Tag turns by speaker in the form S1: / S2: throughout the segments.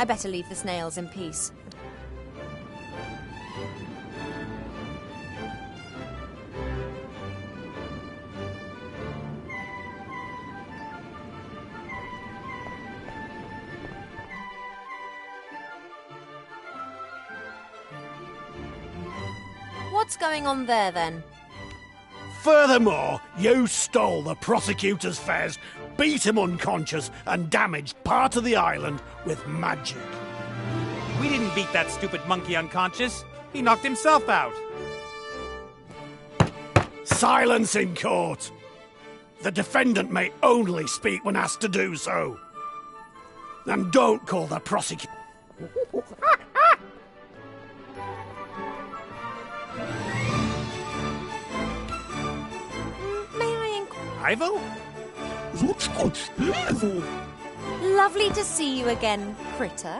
S1: I better leave the snails in peace. What's going on there, then?
S2: Furthermore, you stole the prosecutor's fez, beat him unconscious, and damaged part of the island with magic.
S3: We didn't beat that stupid monkey unconscious. He knocked himself out.
S2: Silence in court! The defendant may only speak when asked to do so. And don't call the prosecutor...
S3: Ivo?
S1: Lovely to see you again, Critter.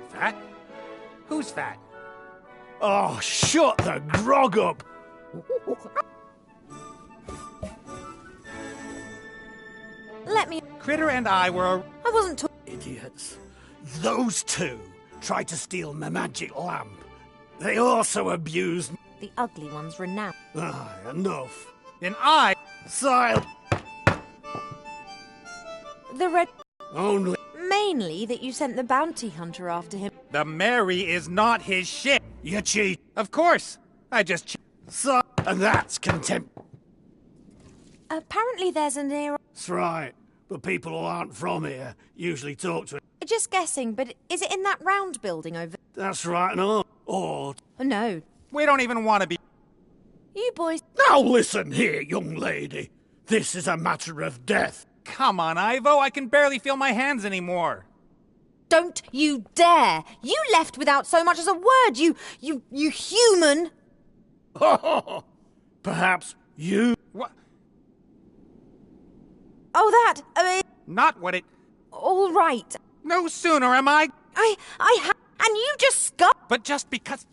S3: Fat? Who's fat?
S2: Oh, shut the grog up!
S1: Let me...
S3: Critter and I were...
S1: I wasn't talking...
S2: Idiots. Those two tried to steal my magic lamp. They also abused...
S1: The ugly one's renowned.
S2: Ah, enough.
S3: Then I...
S2: Silence.
S1: The red...
S2: Only...
S1: Mainly that you sent the bounty hunter after him.
S3: The Mary is not his shit.
S2: You cheat.
S3: Of course. I just...
S2: And that's contempt.
S1: Apparently there's an era...
S2: That's right. But people who aren't from here usually talk to it.
S1: Just guessing, but is it in that round building over...
S2: That's right, no. Or...
S1: Oh, no.
S3: We don't even want to be...
S1: You boys...
S2: Now listen here, young lady. This is a matter of death.
S3: Come on, Ivo. I can barely feel my hands anymore.
S1: Don't you dare! You left without so much as a word, you human!
S2: Perhaps you...
S3: What?
S1: Oh, that...
S3: Not what it...
S1: All right.
S3: No sooner am I...
S1: And you just scuffed...
S3: But just because...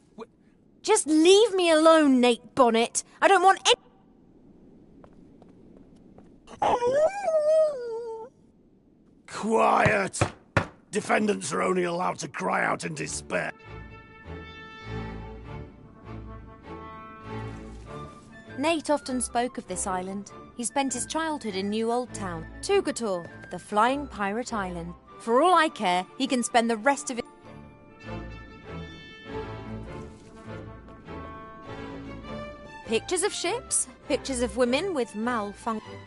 S1: Just leave me alone, Nate Bonnet. I don't want any...
S2: Quiet! Defendants are only allowed to cry out in despair.
S1: Nate often spoke of this island. He spent his childhood in New Old Town, Tugator, the flying pirate island. For all I care, he can spend the rest of it... Pictures of ships, pictures of women with malfunction.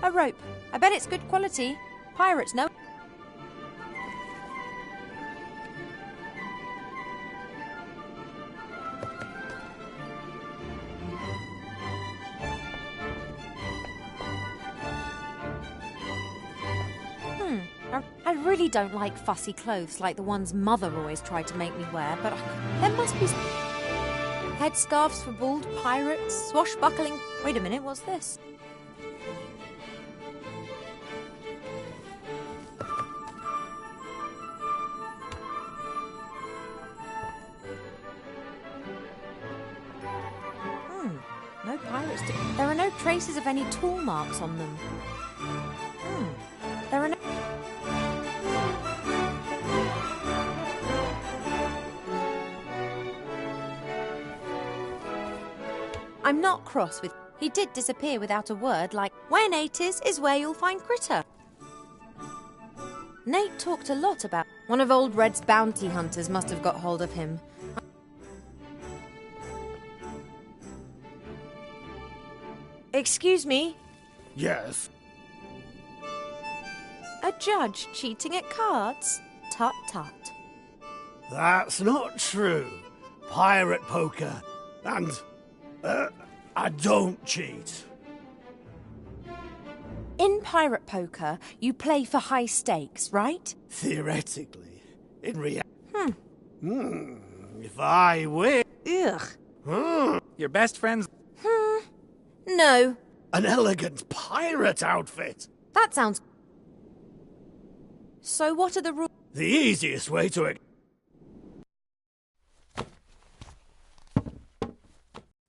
S1: A rope. I bet it's good quality. Pirates know. I really don't like fussy clothes like the ones Mother always tried to make me wear, but there must be... Headscarves for bald pirates, swashbuckling... Wait a minute, what's this? No pirates... There are no traces of any tool marks on them. There are no... I'm not cross with... He did disappear without a word, like, where Nate is where you'll find Critter. Nate talked a lot about... One of Old Red's bounty hunters must have got hold of him. Excuse me?
S2: Yes.
S1: A judge cheating at cards? Tut tut.
S2: That's not true. Pirate poker. And... I don't cheat.
S1: In pirate poker, you play for high stakes, right?
S2: Theoretically. In reality... If I win...
S1: Ugh.
S3: Your best friend's...
S1: No.
S2: An elegant pirate outfit.
S1: That sounds... So what are the rules?
S2: The easiest way to...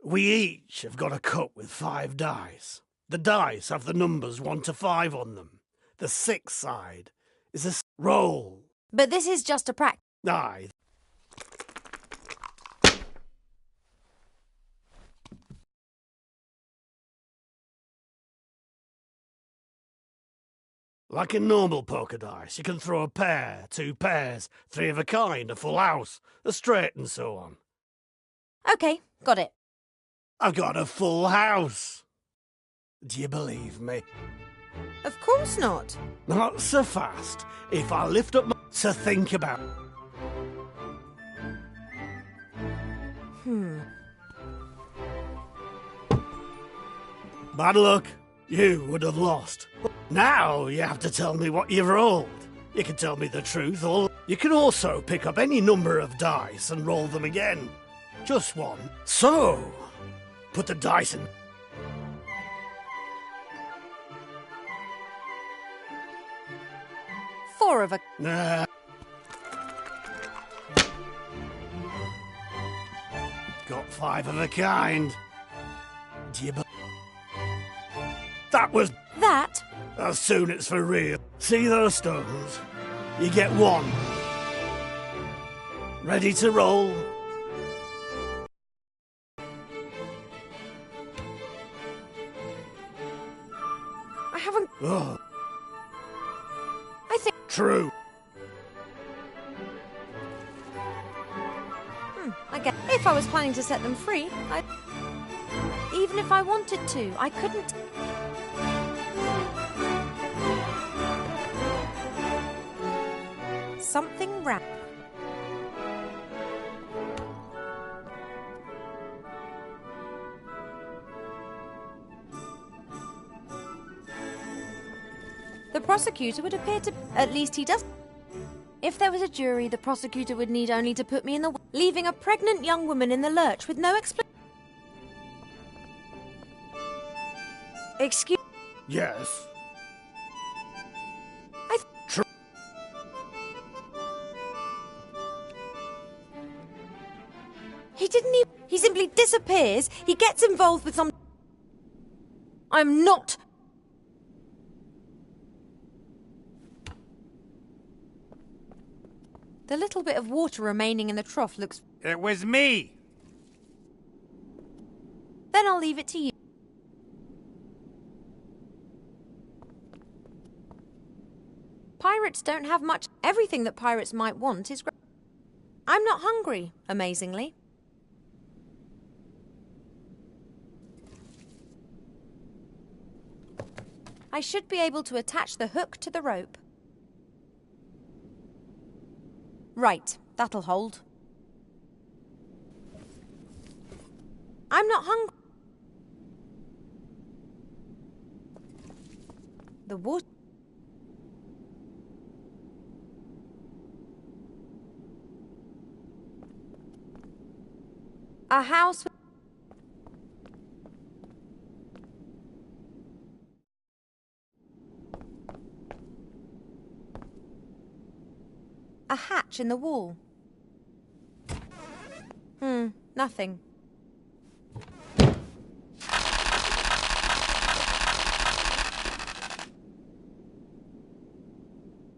S2: We each have got a cup with 5 dice. The dice have the numbers 1 to 5 on them. The 6th side is a roll.
S1: But this is just a practice.
S2: Aye. Like a normal poker dice, you can throw a pair, 2 pairs, 3 of a kind, a full house, a straight and so on.
S1: Okay, got it.
S2: I've got a full house. Do you believe me?
S1: Of course not.
S2: Not so fast. If I lift up my... to think about... Bad luck. You would have lost. Now you have to tell me what you rolled. You can tell me the truth, or you can also pick up any number of dice and roll them again. Just one. So, put the dice in.
S1: Four of a...
S2: Nah. Got 5 of a kind. Do you... That was...
S1: That?
S2: As soon it's for real. See those stones? You get 1. Ready to roll?
S1: I haven't...
S2: Oh,
S1: I think...
S2: true.
S1: I guess if I was planning to set them free, I... Even if I wanted to, I couldn't... Something wrong. The prosecutor would appear to... At least he does. If there was a jury, the prosecutor would need only to put me in the... leaving a pregnant young woman in the lurch with no explanation. Excuse...
S2: Yes.
S1: He didn't even... He simply disappears. He gets involved with some... I'm not... The little bit of water remaining in the trough looks...
S3: It was me!
S1: Then I'll leave it to you. Pirates don't have much... Everything that pirates might want is... I'm not hungry, amazingly. I should be able to attach the hook to the rope. Right, that'll hold. I'm not hungry. The water... A house... A hatch in the wall. Nothing.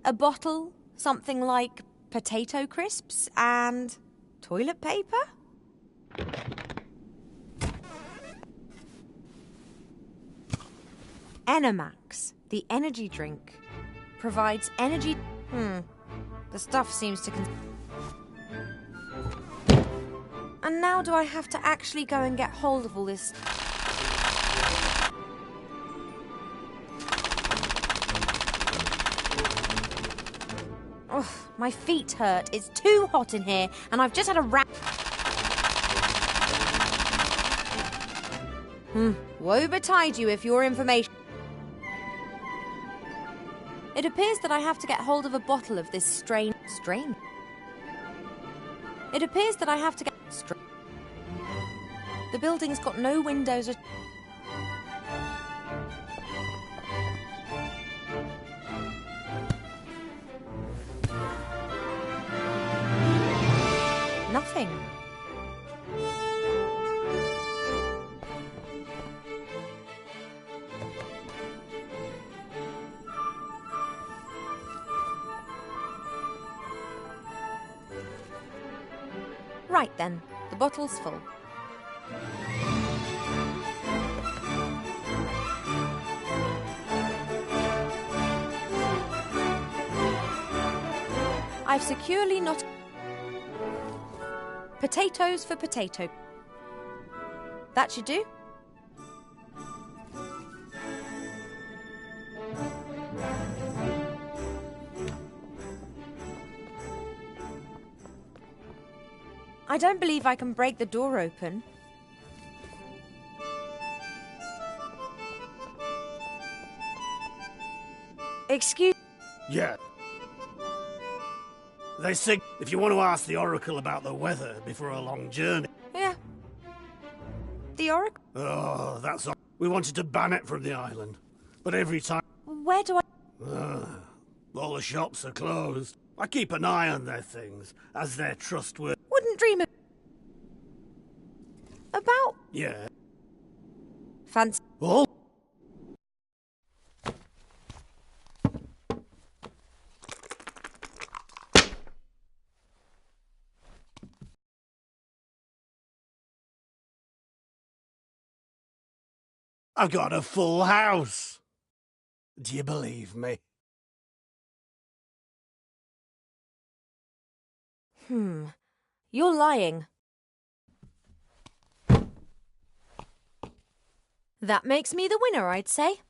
S1: A bottle, something like potato crisps and toilet paper? Enemax, the energy drink, provides energy... The stuff seems to... And now do I have to actually go and get hold of all this... Ugh, my feet hurt. It's too hot in here, and I've just had a Woe betide you if your information... It appears that I have to get hold of a bottle of this strain... It appears that I have to get... The building's got no windows or... Nothing. Right then, the bottle's full. I've securely not... Potatoes for potato. That should do. I don't believe I can break the door open. Excuse...
S2: Yeah. They say if you want to ask the Oracle about the weather before a long journey.
S1: Yeah. The Oracle?
S2: Oh, that's all. We wanted to ban it from the island. But every time...
S1: Where do I...
S2: all the shops are closed. I keep an eye on their things, as they're trustworthy.
S1: Wouldn't dream of... About...
S2: Yeah.
S1: Fancy...
S2: Oh? I've got a full house. Do you believe me?
S1: You're lying. That makes me the winner, I'd say.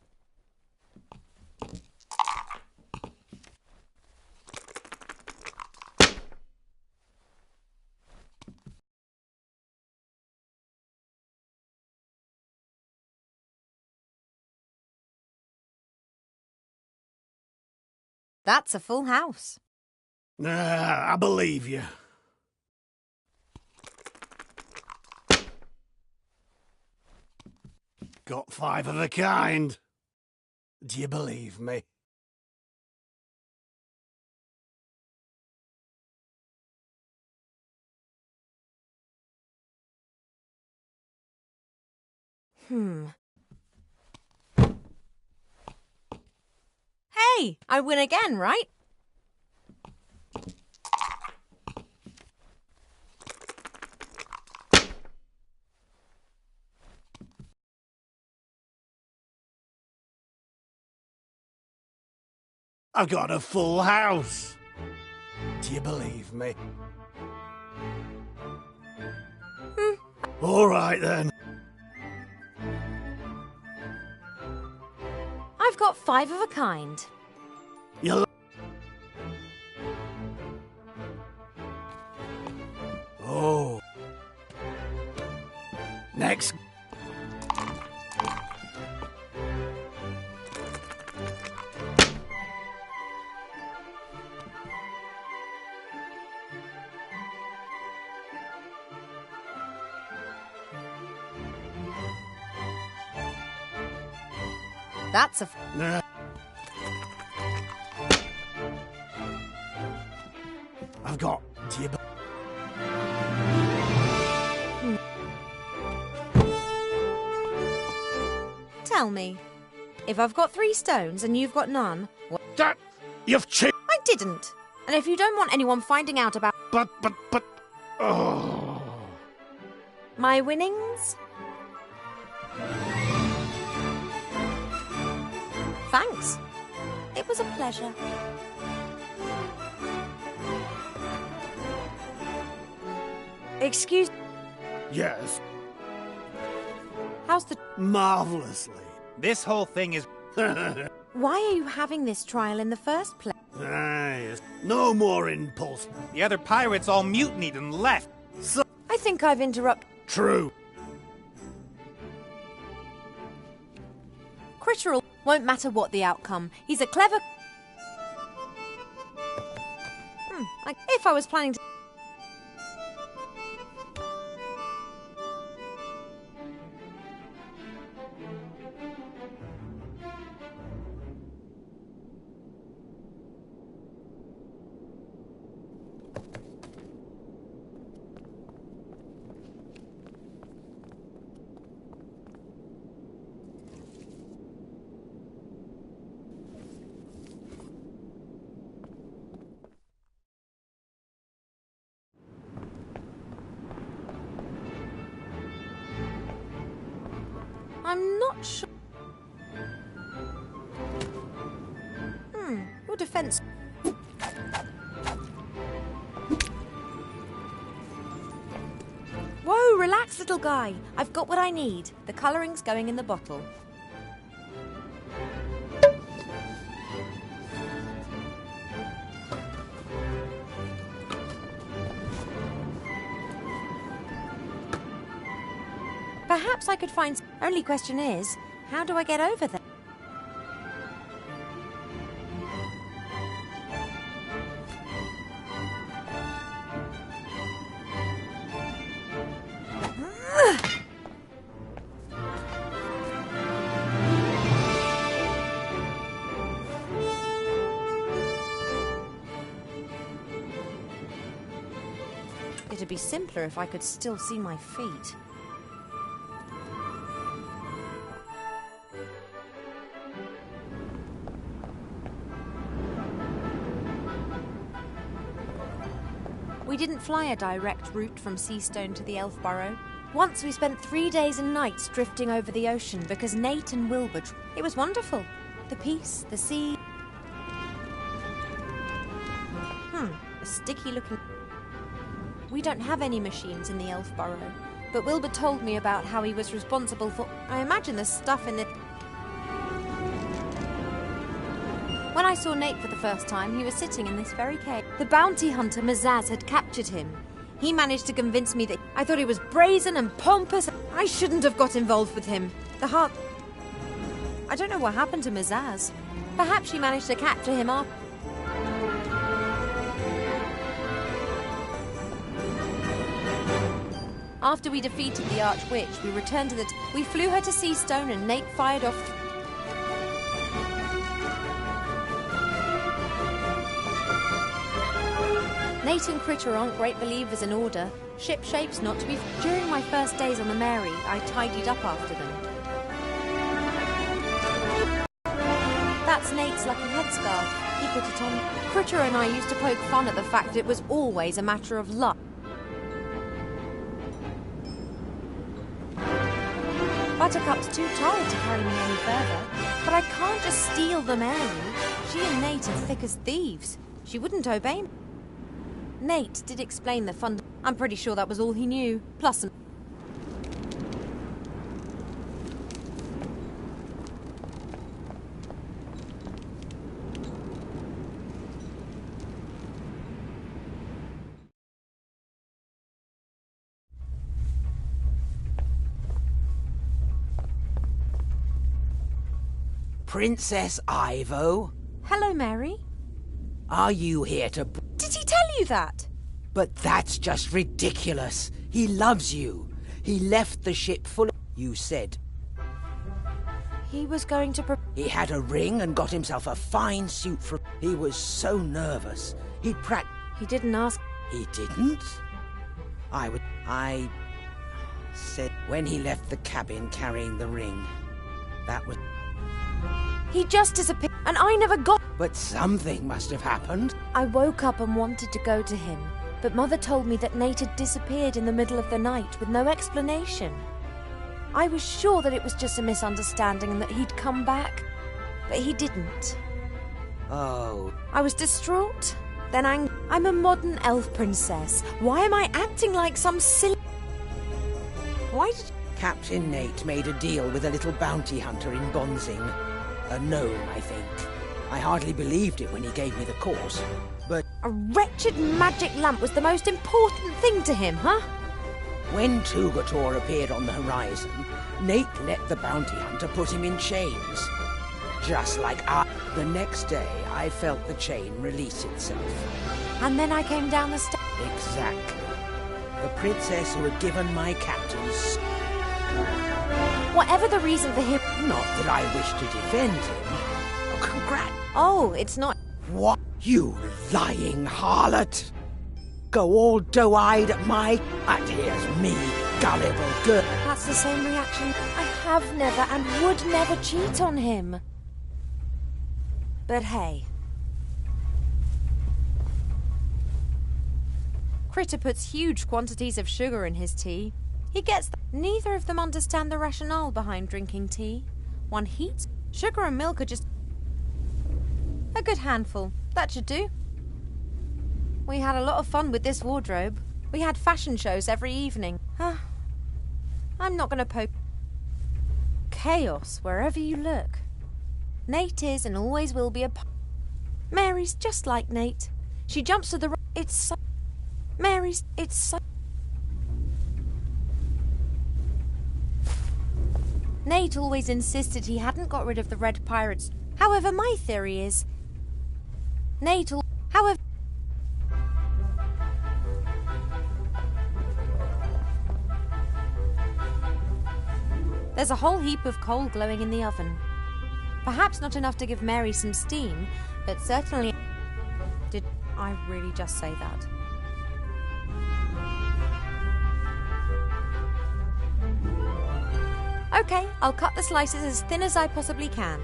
S1: That's a full house.
S2: I believe you. Got 5 of a kind. Do you believe me?
S1: Hey, I win again, right?
S2: I've got a full house. Do you believe me? All right then.
S1: I've got 5 of a kind.
S2: You. Oh. Next.
S1: That's a...
S2: Nah. I've got... Do you...
S1: Tell me, if I've got 3 stones and you've got none...
S2: That... You've cheated...
S1: I didn't. And if you don't want anyone finding out about...
S2: But... Oh...
S1: my winnings... Thanks. It was a pleasure. Excuse...
S2: Yes.
S1: How's the...
S2: Marvelously.
S3: This whole thing is...
S1: Why are you having this trial in the first place?
S2: Yes. No more impulse.
S3: The other pirates all mutinied and left.
S2: So
S1: I think I've interrupted...
S2: true.
S1: Critterel won't matter what the outcome. He's a clever... if I was planning to... I'm not sure. Your defense. Whoa, relax, little guy. I've got what I need. The colouring's going in the bottle. Perhaps I could find... Only question is, how do I get over there? It'd be simpler if I could still see my feet. We didn't fly a direct route from Seastone to the Elf Burrow. Once we spent 3 days and nights drifting over the ocean because Nate and Wilbur... It was wonderful. The peace, the sea... A sticky-looking... We don't have any machines in the Elf Burrow, but Wilbur told me about how he was responsible for... I imagine the stuff in the... When I saw Nate for the first time, he was sitting in this very cave. The bounty hunter Mazaz had captured him. He managed to convince me that I thought he was brazen and pompous. I shouldn't have got involved with him. The heart... I don't know what happened to Mazaz. Perhaps she managed to capture him after... After we defeated the Archwitch, we returned to the... We flew her to Seastone and Nate fired off... Nate and Critter aren't great believers in order. Ship shapes not to be... During my first days on the Mary, I tidied up after them. That's Nate's lucky headscarf. He put it on. Critter and I used to poke fun at the fact that it was always a matter of luck. Buttercup's too tired to carry me any further, but I can't just steal the Mary. She and Nate are thick as thieves. She wouldn't obey me. Nate did explain the fund. I'm pretty sure that was all he knew. Plus some...
S4: Princess Ivo?
S1: Hello, Mary.
S4: Are you here to...
S1: Did he tell you that?
S4: But that's just ridiculous. He loves you. He left the ship full of... You said.
S1: He was going to...
S4: He had a ring and got himself a fine suit for... He was so nervous. He
S1: didn't ask...
S4: He didn't? I said when he left the cabin carrying the ring. That was...
S1: He just disappeared, and I never got...
S4: But something must have happened.
S1: I woke up and wanted to go to him, but Mother told me that Nate had disappeared in the middle of the night with no explanation. I was sure that it was just a misunderstanding and that he'd come back, but he didn't.
S4: Oh.
S1: I was distraught, then angry. I'm a modern elf princess. Why am I acting like some silly... Why did...
S4: Captain Nate made a deal with a little bounty hunter in Bonzing. A gnome, I think. I hardly believed it when he gave me the course, but...
S1: A wretched magic lamp was the most important thing to him, huh?
S4: When Tugator appeared on the horizon, Nate let the bounty hunter put him in chains. Just like the next day, I felt the chain release itself.
S1: And then I came down the stairs.
S4: Exactly. The princess who had given my captors...
S1: Whatever the reason for him...
S4: Not that I wish to defend him.
S1: Oh, it's not...
S4: What? You lying harlot! Go all doe-eyed at my... And here's me, gullible girl.
S1: That's the same reaction. I have never and would never cheat on him. But hey. Critter puts huge quantities of sugar in his tea. He gets neither of them understand the rationale behind drinking tea. One heats, sugar and milk are just a good handful. That should do. We had a lot of fun with this wardrobe. We had fashion shows every evening. I'm not going to poke chaos wherever you look. Nate is and always will be a Mary's just like Nate. She jumps to the it's so Mary's it's so Nate always insisted he hadn't got rid of the red pirates. However, my theory is however there's a whole heap of coal glowing in the oven. Perhaps not enough to give Mary some steam, but certainly... Did I really just say that? Okay, I'll cut the slices as thin as I possibly can.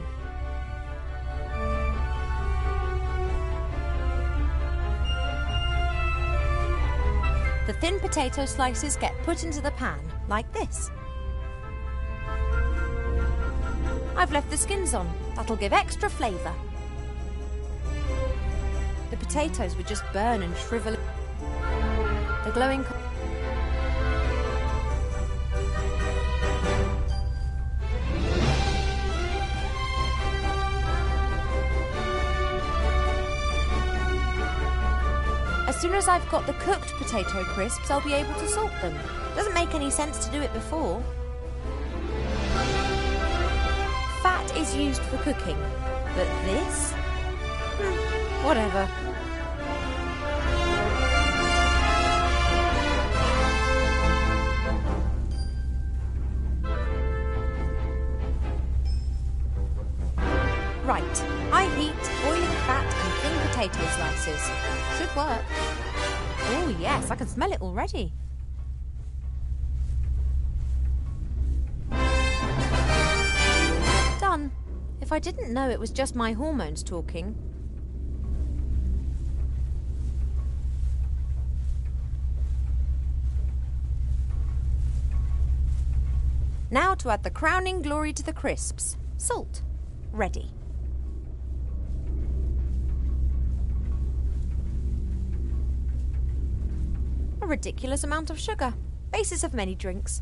S1: The thin potato slices get put into the pan, like this. I've left the skins on. That'll give extra flavour. The potatoes would just burn and shrivel. The glowing... As soon as I've got the cooked potato crisps, I'll be able to salt them. Doesn't make any sense to do it before. Fat is used for cooking, but this? Whatever. Right, I heat boiling fat and thin potato slices. Should work. Oh yes, I can smell it already. Done. If I didn't know it was just my hormones talking. Now to add the crowning glory to the crisps. Salt. Ready. A ridiculous amount of sugar. Basis of many drinks.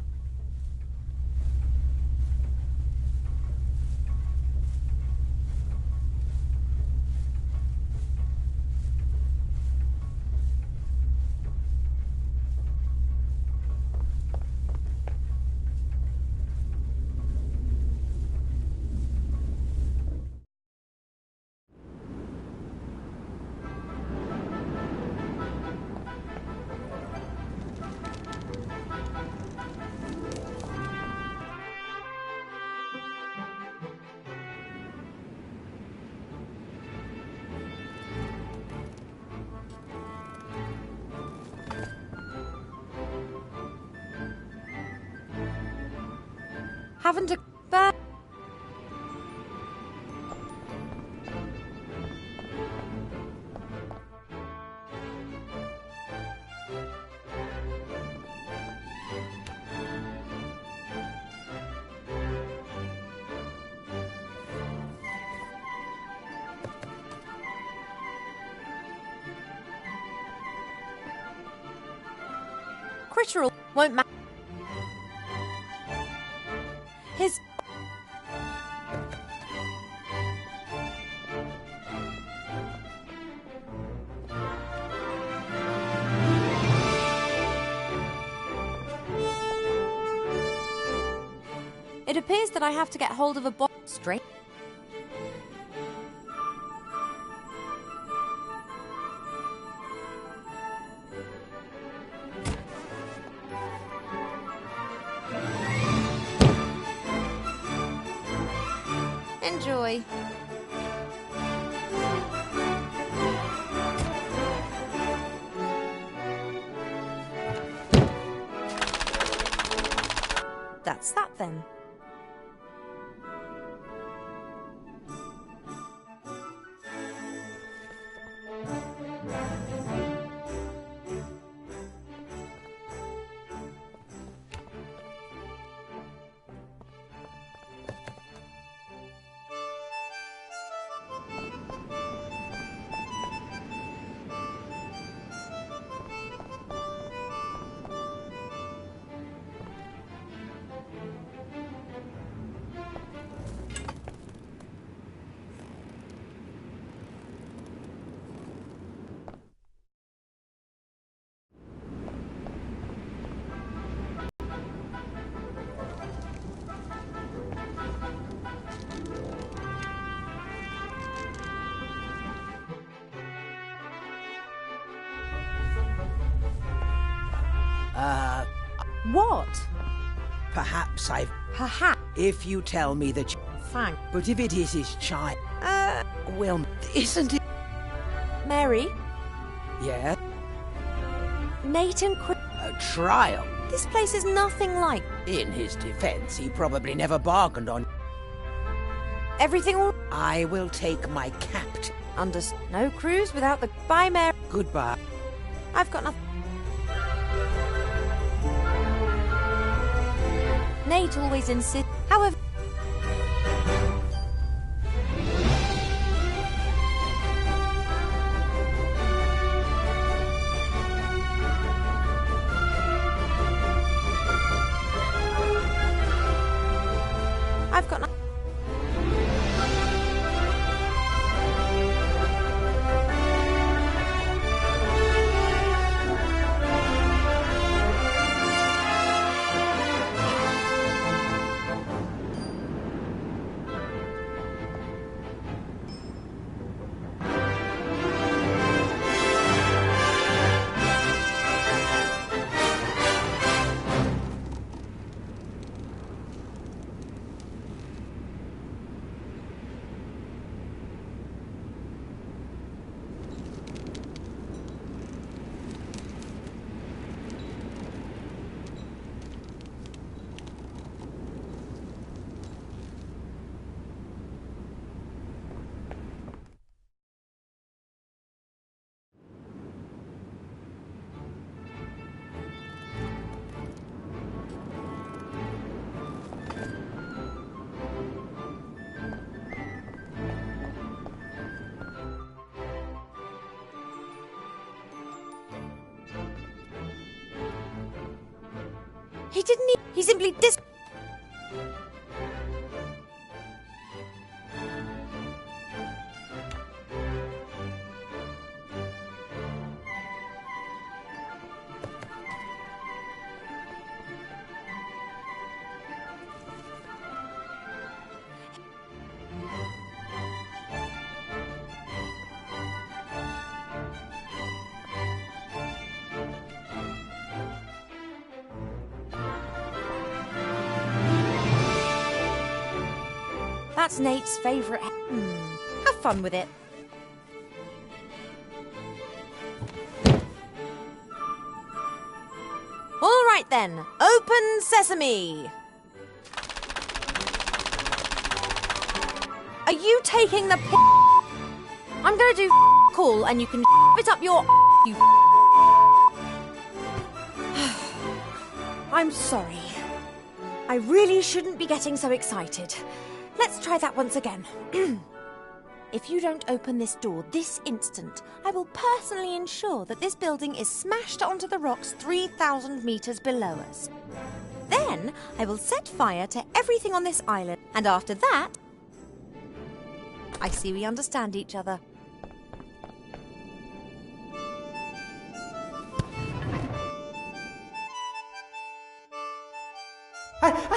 S1: Haven't a... Critterel won't matter. His... It appears that I have to get hold of a string. Enjoy. That's that then. What?
S4: Perhaps I've...
S1: Perhaps.
S4: If you tell me that...
S1: Thank.
S4: But if it is his child... Well, isn't it...
S1: Mary?
S4: Yeah?
S1: Nate and Chris...
S4: A trial?
S1: This place is nothing like...
S4: In his defense, he probably never bargained on...
S1: Everything all...
S4: I will take my captain.
S1: No cruise without the... Bye, Mary.
S4: Goodbye.
S1: I've got nothing... Nate always insists... However... I've got nothing... He didn't even... He simply dis... That's Nate's favourite... Have fun with it. All right then, open sesame. Are you taking the I'm gonna do cool and you can it up your you I'm sorry. I really shouldn't be getting so excited. Let's try that once again. If you don't open this door this instant, I will personally ensure that this building is smashed onto the rocks 3,000 meters below us. Then I will set fire to everything on this island, and after that... I see we understand each other.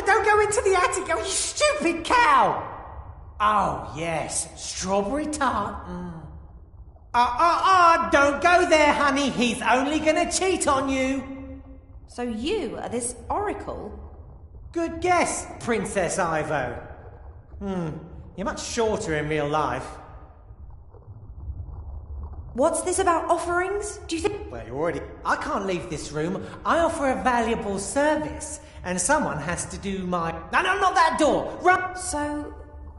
S5: Don't go into the attic, oh, you stupid cow! Oh, yes, strawberry tart. Don't go there, honey. He's only gonna cheat on you.
S1: So you are this oracle?
S5: Good guess, Princess Ivo. You're much shorter in real life.
S1: What's this about offerings? Do you think...
S5: Well, you already... I can't leave this room. I offer a valuable service, and someone has to do my... No, not that door! Run!
S1: So,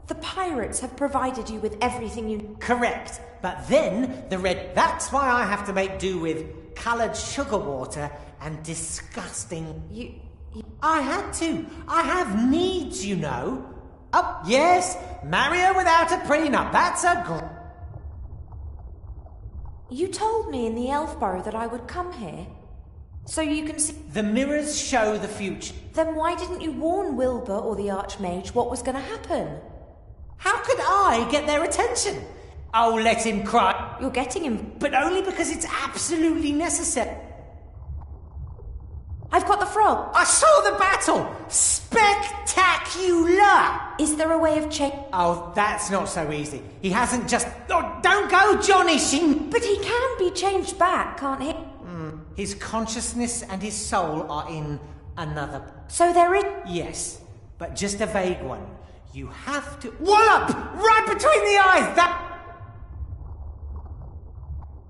S1: the pirates have provided you with everything you...
S5: Correct. But then, the red... That's why I have to make do with coloured sugar water and disgusting...
S1: You...
S5: I had to. I have needs, you know. Oh, yes, marry her without a prenup. That's a...
S1: You told me in the Elf Burrow that I would come here, so you can see...
S5: The mirrors show the future.
S1: Then why didn't you warn Wilbur or the Archmage what was going to happen?
S5: How could I get their attention? Oh, let him cry.
S1: You're getting him...
S5: But only because it's absolutely necessary.
S1: I've got the frog.
S5: I saw the battle. Spectacular.
S1: Is there a way of
S5: Oh, that's not so easy. He hasn't just... Oh, don't go, Johnny.
S1: But he can be changed back, can't he?
S5: His consciousness and his soul are in another...
S1: So there is...
S5: Yes, but just a vague one. You have to... Wallop! Right between the eyes! That...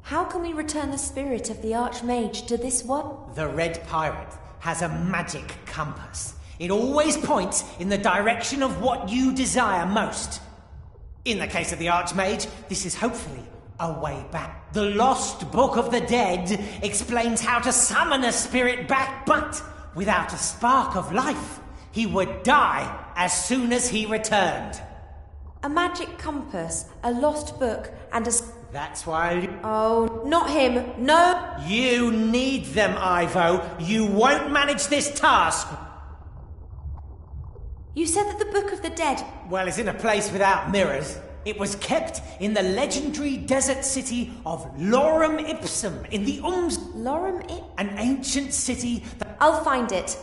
S1: How can we return the spirit of the Archmage to this one?
S5: The Red Pirate has a magic compass. It always points in the direction of what you desire most. In the case of the Archmage, this is hopefully a way back. The Lost Book of the Dead explains how to summon a spirit back, but without a spark of life, he would die as soon as he returned.
S1: A magic compass, a lost book, and a...
S5: That's why...
S1: Oh, not him. No!
S5: You need them, Ivo. You won't manage this task.
S1: You said that the Book of the Dead...
S5: Well, it's in a place without mirrors. It was kept in the legendary desert city of Lorem Ipsum in the
S1: Lorem Ip...
S5: An ancient city that...
S1: I'll find it.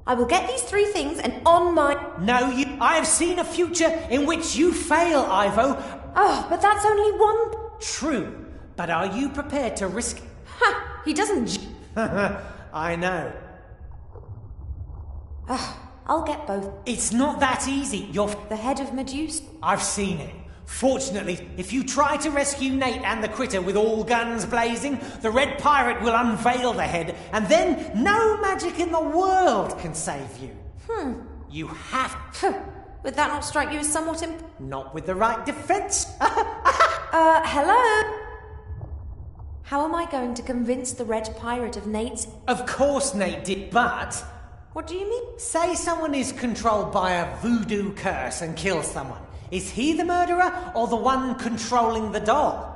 S1: I will get these 3 things and on my...
S5: No, you... I have seen a future in which you fail, Ivo.
S1: Oh, but that's only one...
S5: True, but are you prepared to risk...
S1: Ha! He doesn't...
S5: I know.
S1: I'll get both.
S5: It's not that easy. You're...
S1: The head of Medusa?
S5: I've seen it. Fortunately, if you try to rescue Nate and the critter with all guns blazing, the Red Pirate will unveil the head, and then no magic in the world can save you. You have...
S1: Would that not strike you as somewhat
S5: Not with the right defense.
S1: Hello? How am I going to convince the Red Pirate of Nate's...
S5: Of course Nate did, but...
S1: What do you mean?
S5: Say someone is controlled by a voodoo curse and kills someone. Is he the murderer or the one controlling the doll?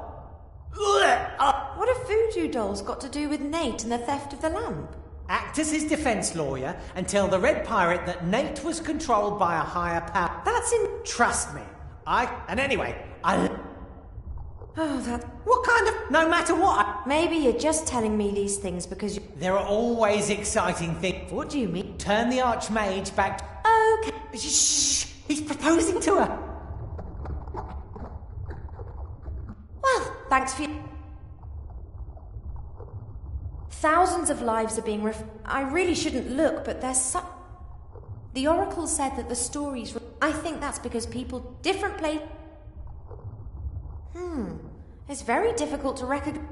S1: What have voodoo dolls got to do with Nate and the theft of the lamp?
S5: Act as his defense lawyer and tell the Red Pirate that Nate was controlled by a higher power.
S1: That's in...
S5: Trust me. And anyway,
S1: Oh, that...
S5: What kind of... No matter what...
S1: Maybe you're just telling me these things because you...
S5: There are always exciting things.
S1: What do you mean?
S5: Turn the Archmage back...
S1: Okay.
S5: Shh! He's proposing to her.
S1: Well, thanks for your... Thousands of lives are being I really shouldn't look, but there's some... The Oracle said that the stories... I think that's because people... Different place... It's very difficult to recognize...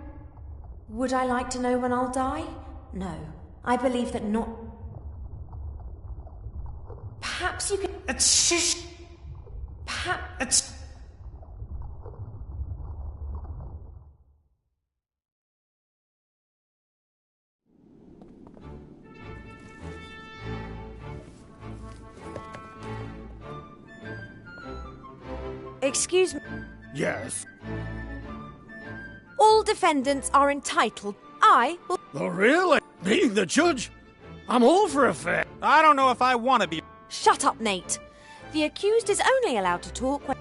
S1: Would I like to know when I'll die? No. I believe that not... Perhaps you could...
S5: Shh!
S1: Perhaps... Excuse me.
S2: Yes.
S1: All defendants are entitled. I will...
S2: Oh, really? Being the judge? I'm all for a fair...
S3: I don't know if I want to be...
S1: Shut up, Nate. The accused is only allowed to talk when...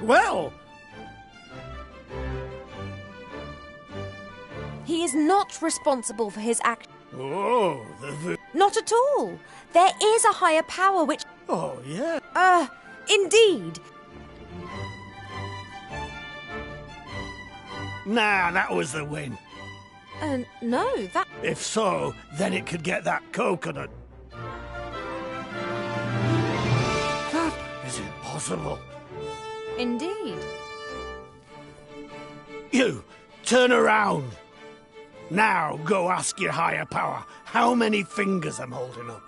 S2: Well...
S1: He is not responsible for his act...
S2: Oh,
S1: Not at all. There is a higher power which...
S2: Oh, yeah.
S1: Indeed.
S2: Nah, that was the win.
S1: No, that...
S2: If so, then it could get that coconut. That is impossible.
S1: Indeed.
S2: You, turn around. Now go ask your higher power how many fingers I'm holding up.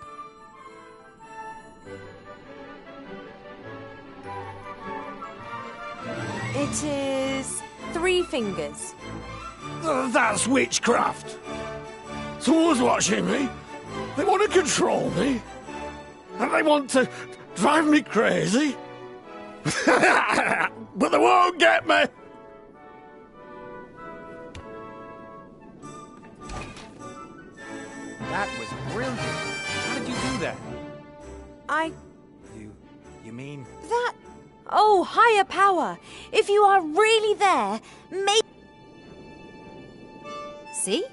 S1: It is 3 fingers.
S2: That's witchcraft. Someone's watching me. They want to control me. And they want to drive me crazy. But they won't get me.
S3: That was brilliant. How did you do that? You mean...
S1: That... Oh, higher power! If you are really there, See?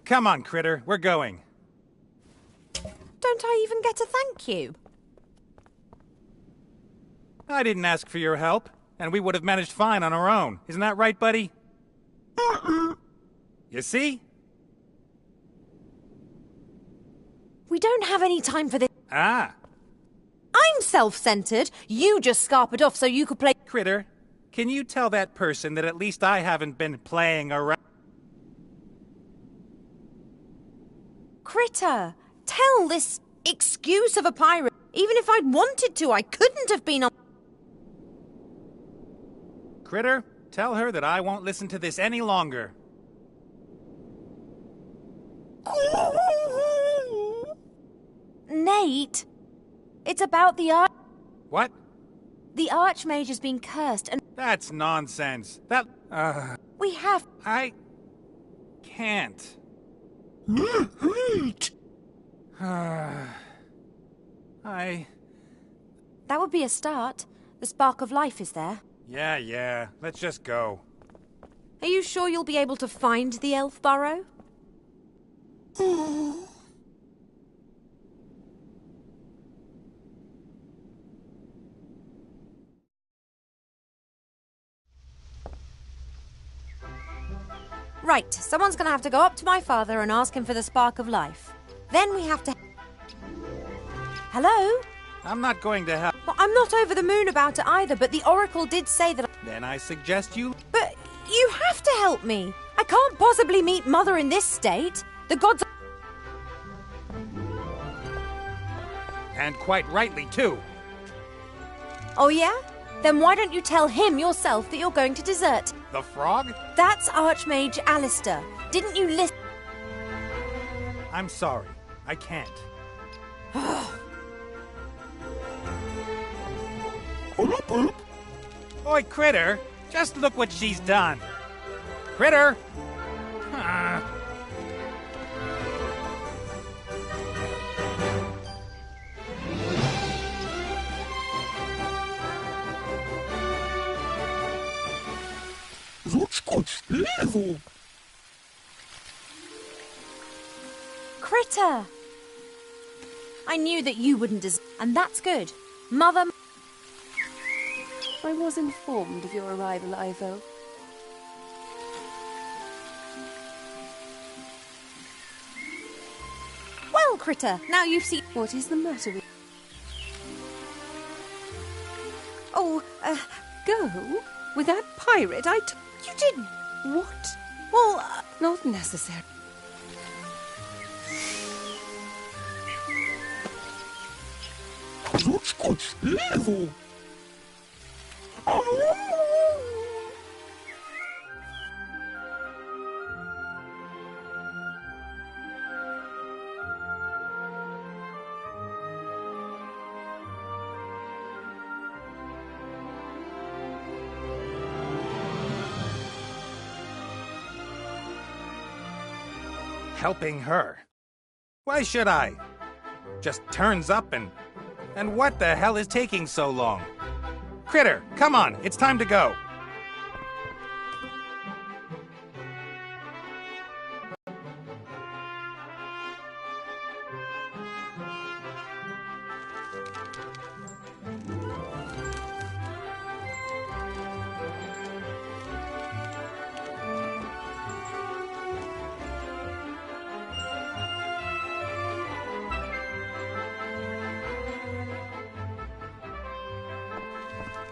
S3: Come on, Critter, we're going.
S1: Don't I even get a thank you?
S3: I didn't ask for your help, and we would have managed fine on our own. Isn't that right, buddy? You see?
S1: We don't have any time for this.
S3: Ah.
S1: I'm self-centered. You just scarpered off so you could play.
S3: Critter, can you tell that person that at least I haven't been playing around?
S1: Critter, tell this excuse of a pirate. Even if I'd wanted to, I couldn't have been on.
S3: Critter, tell her that I won't listen to this any longer.
S1: Nate, it's about the
S3: What?
S1: The Archmage has been cursed and
S3: That's nonsense.
S1: we have.
S3: I can't.
S1: That would be a start. The spark of life is there.
S3: Yeah, let's just go.
S1: Are you sure you'll be able to find the elf burrow? Right, someone's gonna have to go up to my father and ask him for the spark of life. Then we have to... Hello?
S3: I'm not going to help.
S1: Well, I'm not over the moon about it either, but the Oracle did say that...
S3: Then I suggest you...
S1: But you have to help me. I can't possibly meet Mother in this state. The gods...
S3: And quite rightly, too.
S1: Oh, yeah? Then why don't you tell him yourself that you're going to desert?
S3: The frog?
S1: That's Archmage Alistair. Didn't you listen?
S3: I'm sorry. I can't. Oi, Critter! Just look what she's done. Critter!
S1: Critter! I knew that you wouldn't and that's good. Mother...
S6: I was informed of your arrival, Ivo.
S1: Well, Critter, now you've seen...
S6: What is the matter with...
S1: Oh,
S6: Go? With that pirate,
S1: you didn't...
S6: What?
S1: Well,
S6: Not necessary.
S3: Helping her. Why should I? Just turns up and what the hell is taking so long? Critter, come on, it's time to go.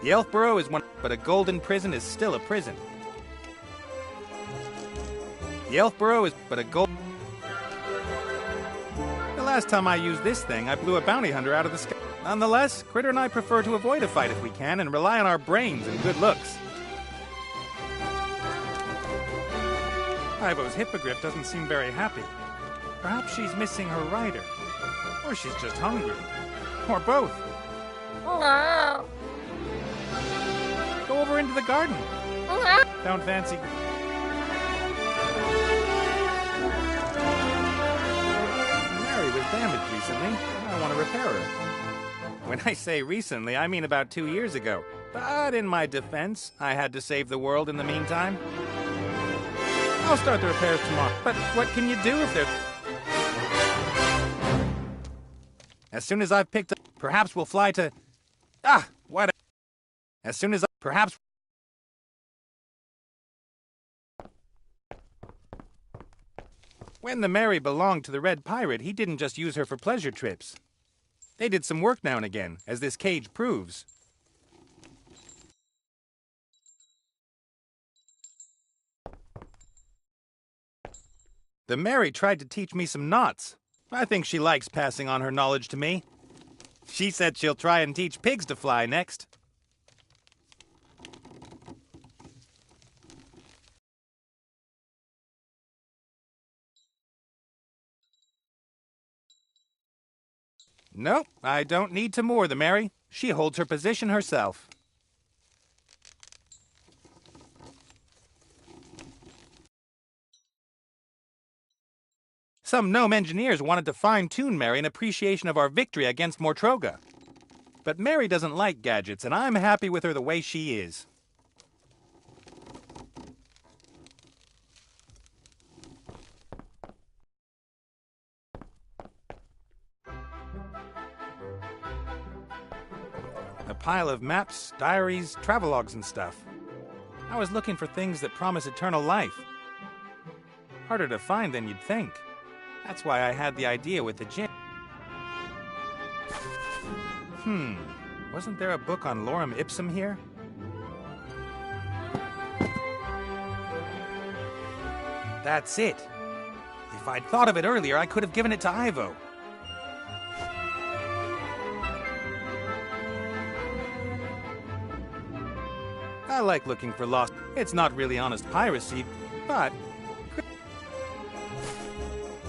S3: The Elf Burrow is one, but a golden prison is still a prison. The Elf Burrow is but a gold... The last time I used this thing, I blew a bounty hunter out of the sky. Nonetheless, Critter and I prefer to avoid a fight if we can and rely on our brains and good looks. Ivo's hippogriff doesn't seem very happy. Perhaps she's missing her rider. Or she's just hungry. Or both. Go over into the garden. Don't fancy... Mary was damaged recently. I want to repair her. When I say recently, I mean about 2 years ago. But in my defense, I had to save the world in the meantime. I'll start the repairs tomorrow. But what can you do if they're... As soon as I've picked up, perhaps we'll fly to... what? As soon as perhaps... When the Mary belonged to the Red Pirate, he didn't just use her for pleasure trips. They did some work now and again, as this cage proves. The Mary tried to teach me some knots. I think she likes passing on her knowledge to me. She said she'll try and teach pigs to fly next. Nope, I don't need to moor the Mary. She holds her position herself. Some gnome engineers wanted to fine-tune Mary in appreciation of our victory against Mortroga. But Mary doesn't like gadgets, and I'm happy with her the way she is. A pile of maps, diaries, travelogues, and stuff. I was looking for things that promise eternal life. Harder to find than you'd think. That's why I had the idea with the gym. Wasn't there a book on lorem ipsum here? That's it. If I'd thought of it earlier, I could have given it to Ivo. I like looking for lost. It's not really honest piracy, but...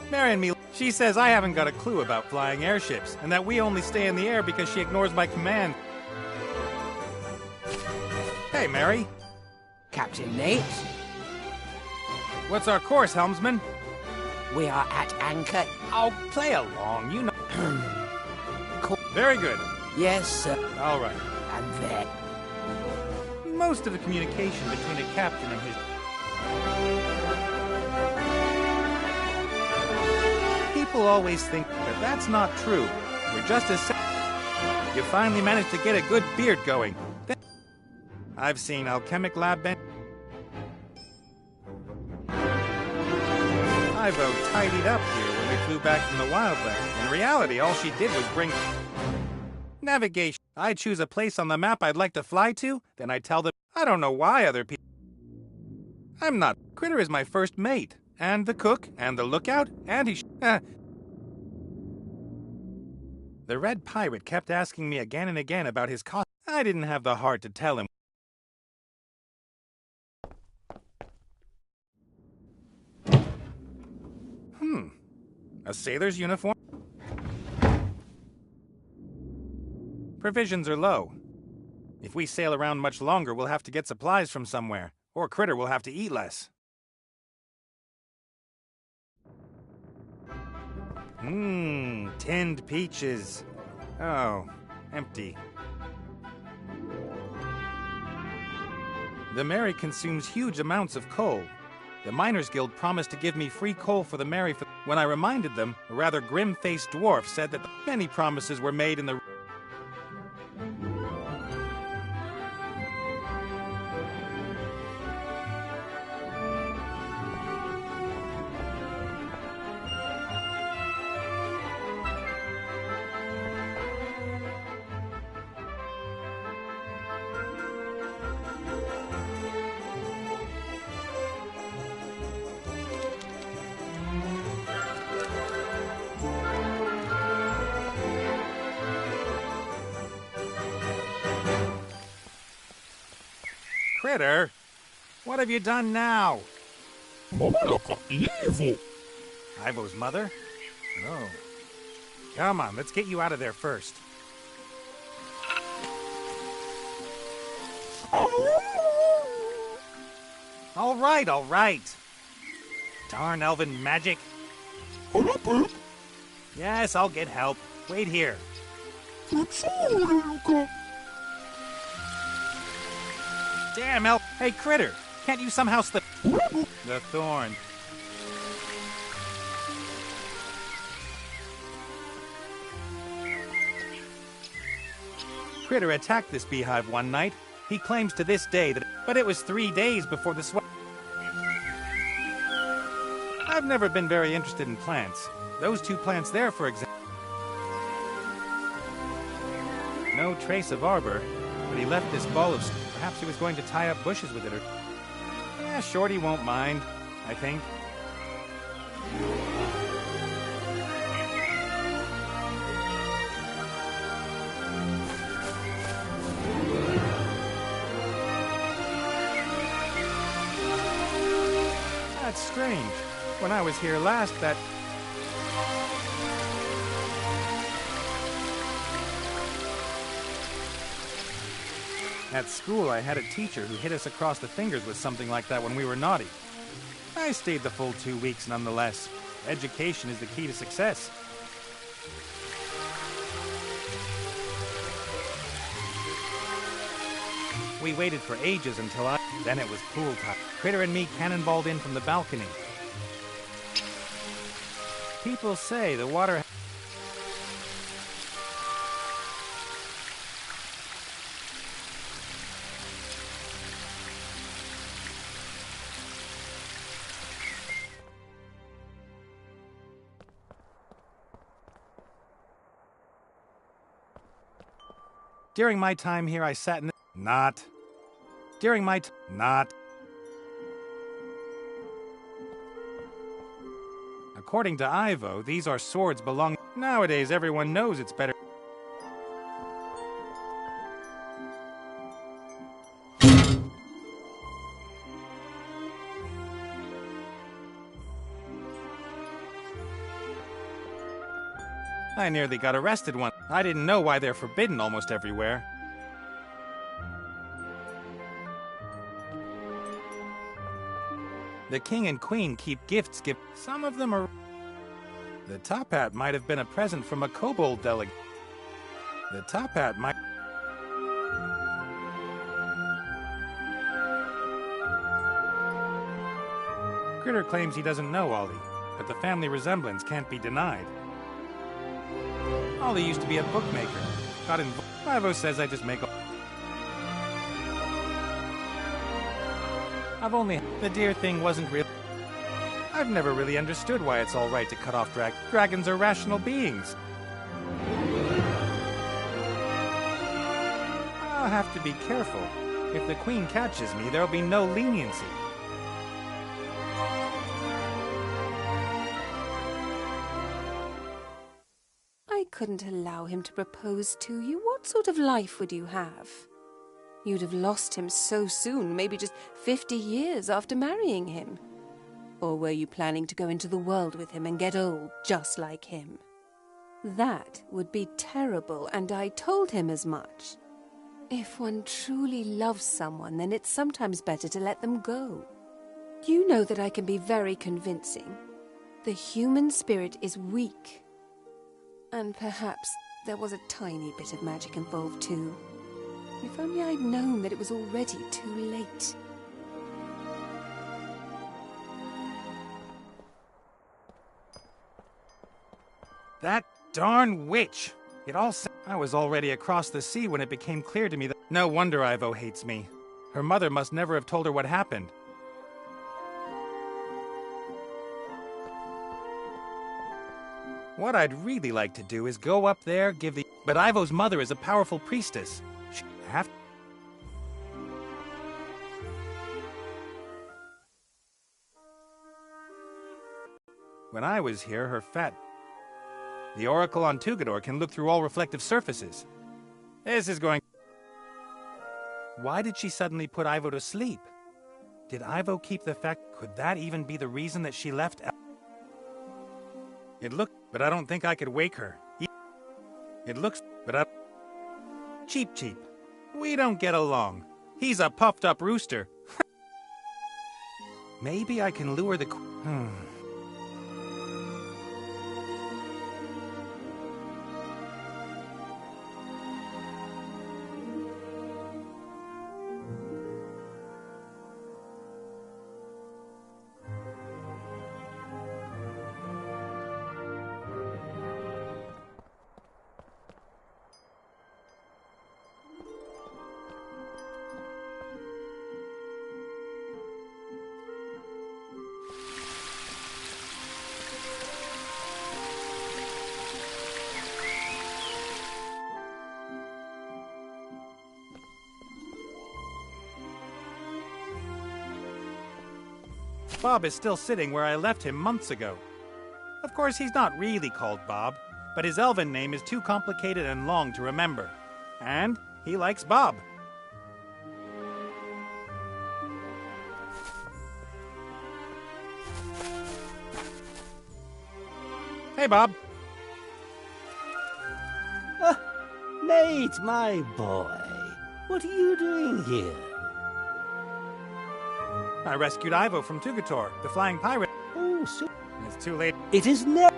S3: Mary and me, she says I haven't got a clue about flying airships, and that we only stay in the air because she ignores my command. Hey, Mary.
S4: Captain Nate,
S3: What's our course, helmsman?
S4: we are at anchor.
S3: I'll play along, you know.
S4: Co-
S3: Very good.
S4: Yes, sir.
S3: All right.
S4: And there.
S3: Most of the communication between a captain and his... People always think that that's not true. We're just as... You finally managed to get a good beard going. I've seen alchemic lab ben... Ivo tidied up here when we flew back from the wildland. In reality, all she did was bring... Navigation. I choose a place on the map I'd like to fly to, then I tell them... I don't know why other people... I'm not... Critter is my first mate. And the cook, and the lookout, and he... The Red Pirate kept asking me again and again about his costume. I didn't have the heart to tell him. A sailor's uniform? Provisions are low. If we sail around much longer, we'll have to get supplies from somewhere, or Critter will have to eat less. Tinned peaches. Oh, empty. The Mary consumes huge amounts of coal. The Miners' Guild promised to give me free coal for the Mary. When I reminded them, a rather grim-faced dwarf said that many promises were made in the... Critter, what have you done now?
S7: Evil.
S3: Ivo's mother? Oh. Come on, let's get you out of there first. All right. Darn elven magic. Yes, I'll get help. Wait here. Damn, Hey, Critter, can't you somehow slip... The thorn. Critter attacked this beehive one night. He claims to this day that, but it was 3 days before the sweat. I've never been very interested in plants. Those 2 plants there, for example. No trace of arbor, but he left this ball of... Perhaps he was going to tie up bushes with it or... Shorty won't mind, I think. That's strange. When I was here last, that... At school, I had a teacher who hit us across the fingers with something like that when we were naughty. I stayed the full 2 weeks nonetheless. Education is the key to success. We waited for ages until Then it was pool time. Critter and me cannonballed in from the balcony. People say the water... During my time here, I sat in... Not. During my... Not. According to Ivo, these are swords belonging... Nowadays, everyone knows it's better... I nearly got arrested once. I didn't know why they're forbidden almost everywhere. The king and queen keep gifts. Some of them are... The top hat might have been a present from a kobold delegate. The top hat might... Critter claims he doesn't know Ollie, but the family resemblance can't be denied. Ollie used to be a bookmaker. Got involved. Ivo says I just make... I've only... The deer thing wasn't real. I've never really understood why it's all right to cut off dragons are rational beings. I'll have to be careful. If the queen catches me, there'll be no leniency.
S6: I couldn't allow him to propose to you. What sort of life would you have? You'd have lost him so soon, maybe just 50 years after marrying him. Or were you planning to go into the world with him and get old just like him? That would be terrible, and I told him as much. If one truly loves someone, then it's sometimes better to let them go. You know that I can be very convincing. The human spirit is weak. And perhaps there was a tiny bit of magic involved too. If only I'd known that it was already too late.
S3: That darn witch! It all I was already across the sea when it became clear to me that... No wonder Ivo hates me. Her mother must never have told her what happened. What I'd really like to do is go up there, give the... But Ivo's mother is a powerful priestess. She'd have... When I was here, her fat... The Oracle on Tugador can look through all reflective surfaces. This is going... Why did she suddenly put Ivo to sleep? Did Ivo keep the fact... Could that even be the reason that she left... It looked... But I don't think I could wake her. It looks... But I... Cheap. We don't get along. He's a puffed-up rooster. Maybe I can lure the... Bob is still sitting where I left him months ago. Of course, he's not really called Bob, but his elven name is too complicated and long to remember. And he likes Bob. Hey, Bob.
S7: Nate, my boy. What are you doing here?
S3: I rescued Ivo from Tugator, the flying pirate.
S7: Oh, so
S3: It's too late.
S7: it is never.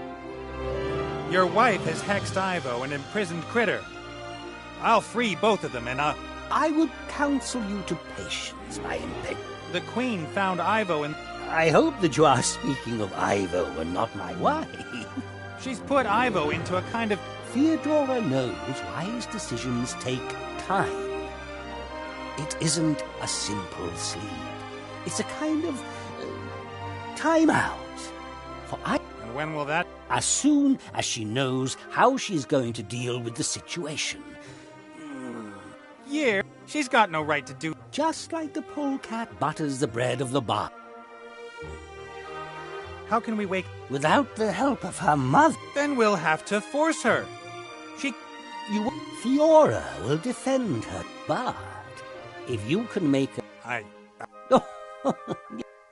S3: Your wife has hexed Ivo and imprisoned Critter. I'll free both of them and
S7: I would counsel you to patience, my impet.
S3: the Queen found Ivo and
S7: I hope that you are speaking of Ivo and not my wife.
S3: she's put Ivo into a kind of...
S7: Theodora knows wise decisions take time. It isn't a simple sleep. It's a kind of time out. For
S3: And when will that...
S7: as soon as she knows how she's going to deal with the situation.
S3: year? She's got no right to do...
S7: Just like the polecat butters the bread of the barn.
S3: How can we wake...
S7: Without the help of her mother,
S3: Then we'll have to force her.
S7: Fiora will defend her. But if you can make her...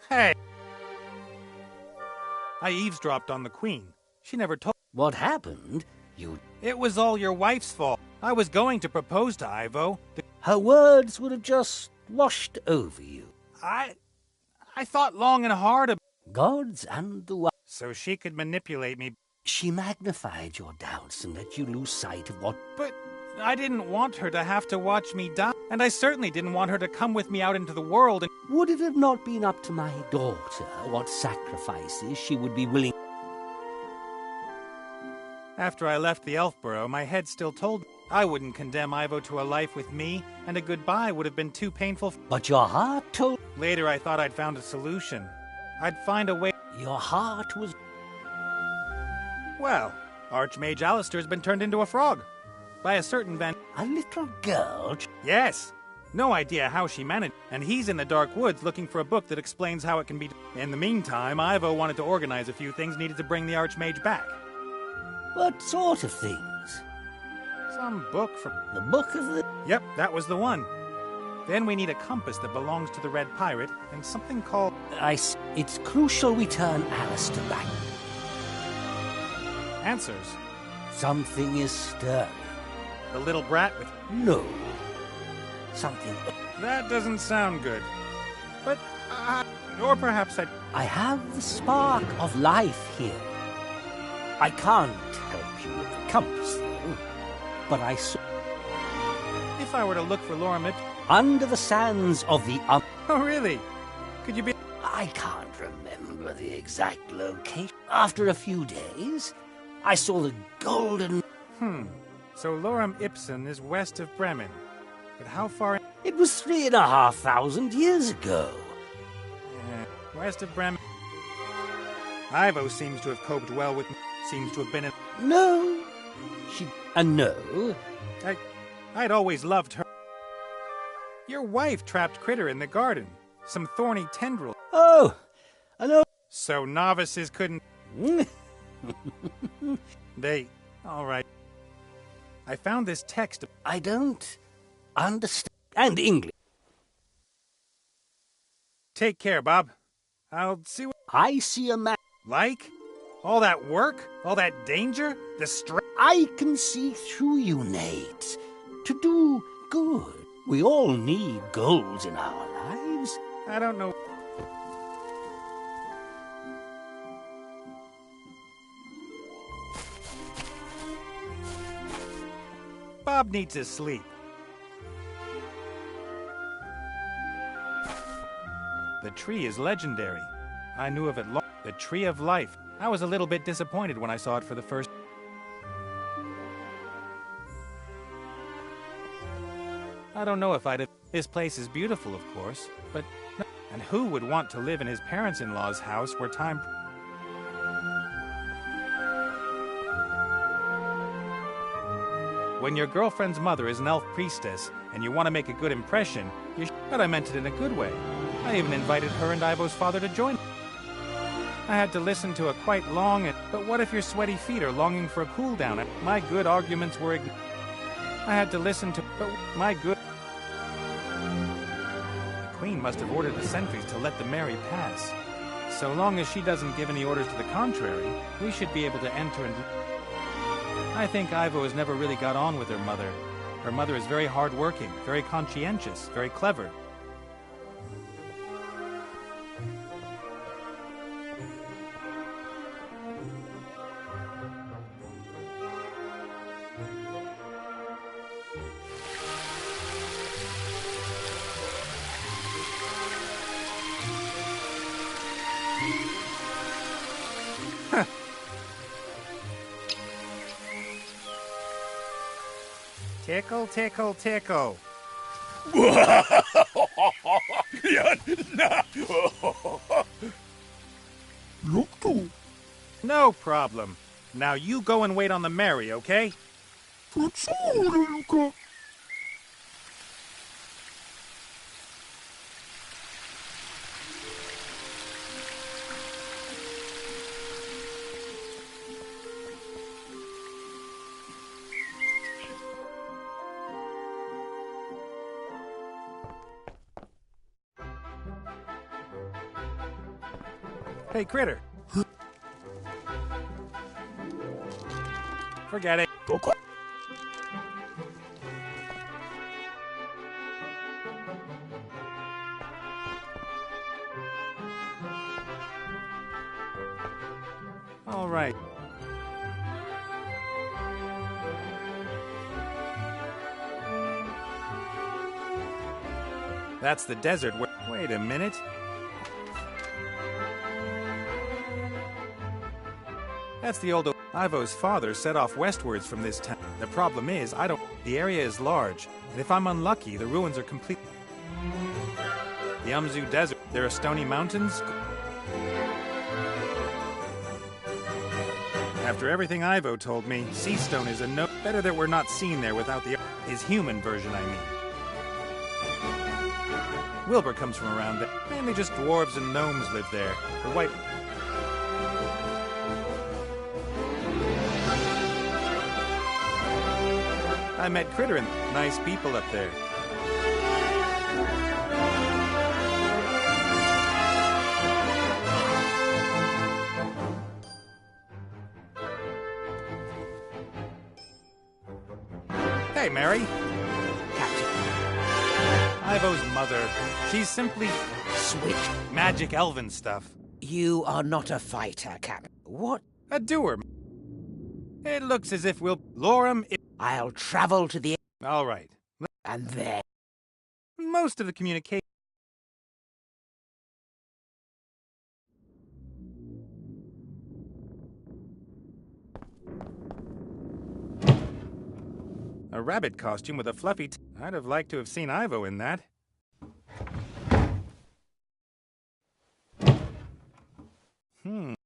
S3: Hey! I eavesdropped on the Queen. She never told...
S7: What happened?
S3: It was all your wife's fault. I was going to propose to Ivo.
S7: Her words would have just washed over you.
S3: I thought long and hard about...
S7: Gods and the
S3: So she could manipulate me.
S7: She magnified your doubts and let you lose sight of what...
S3: But I didn't want her to have to watch me die. And I certainly didn't want her to come with me out into the world and...
S7: Would it have not been up to my daughter what sacrifices she would be willing...
S3: After I left the Elfborough, my head still told me I wouldn't condemn Ivo to a life with me, and a goodbye would have been too painful.
S7: But your heart told...
S3: Later, I thought I'd found a solution. I'd find a way...
S7: Your heart was...
S3: Well, Archmage Alistair's been turned into a frog. By a certain
S7: A little girl...
S3: Yes! No idea how she managed. And he's in the Dark Woods looking for a book that explains how it can be... In the meantime, Ivo wanted to organize a few things needed to bring the Archmage back.
S7: What sort of things?
S3: Some book from...
S7: The book of the...
S3: Yep, that was the one. Then we need a compass that belongs to the Red Pirate, and something called...
S7: It's crucial we turn Alistair back.
S3: Answers.
S7: Something is stirring.
S3: The little brat with...
S7: No. Something...
S3: That doesn't sound good. But, or perhaps
S7: I have the spark of life here. I can't help you with the compass, though. But I saw...
S3: If I were to look for Lorem Ipsum...
S7: Under the sands of the...
S3: Oh, really? Could you be...
S7: I can't remember the exact location. After a few days, I saw the golden...
S3: So Lorem Ipsum is west of Bremen. But how far...
S7: It was 3,500 years ago.
S3: West of Bremen... Ivo seems to have coped well with... Seems to have been...
S7: No. No.
S3: I'd always loved her. Your wife trapped Critter in the garden. Some thorny tendril.
S7: Oh, I know.
S3: So novices couldn't... All right. I found this text...
S7: I don't understand English.
S3: Take care, Bob. I'll see what...
S7: I see a man.
S3: Like? All that work? All that danger? The stress?
S7: I can see through you, Nate. To do good. We all need goals in our lives.
S3: I don't know. Bob needs his sleep. The tree is legendary. I knew of it long. The Tree of Life. I was a little bit disappointed when I saw it for the first... I don't know if I'd have... His place is beautiful, of course, but... And who would want to live in his parents-in-law's house where time... When your girlfriend's mother is an elf priestess, and you want to make a good impression, But I meant it in a good way. I even invited her and Ivo's father to join. I had to listen to a quite long but what if your sweaty feet are longing for a cool down? My good arguments were I had to listen to but my good The Queen must have ordered the sentries to let the Mary pass. So long as she doesn't give any orders to the contrary, we should be able to enter and I think Ivo has never really got on with her mother. Her mother is very hard-working, very conscientious, very clever. Tickle, tickle, tickle. No problem. Now you go and wait on the Mary, okay? Hey, Critter. Forget it. All right. That's the desert where... Wait a minute. That's the old... Ivo's father set off westwards from this town. The problem is, the area is large, and if I'm unlucky, the ruins are complete. The Umzu Desert. There are stony mountains. After everything Ivo told me, sea stone is a no... Better that we're not seen there without his human version, I mean. Wilbur comes from around there. Mainly just dwarves and gnomes live there. The white... I met Critter and nice people up there. Hey, Mary.
S4: Captain.
S3: Ivo's mother. She's simply
S4: Switch.
S3: magic elven stuff.
S4: You are not a fighter, Captain. What?
S3: A doer. It looks as if we'll lure him.
S4: I'll travel to the...
S3: All right.
S4: And then...
S3: Most of the communication. A rabbit costume with a fluffy I'd have liked to have seen Ivo in that.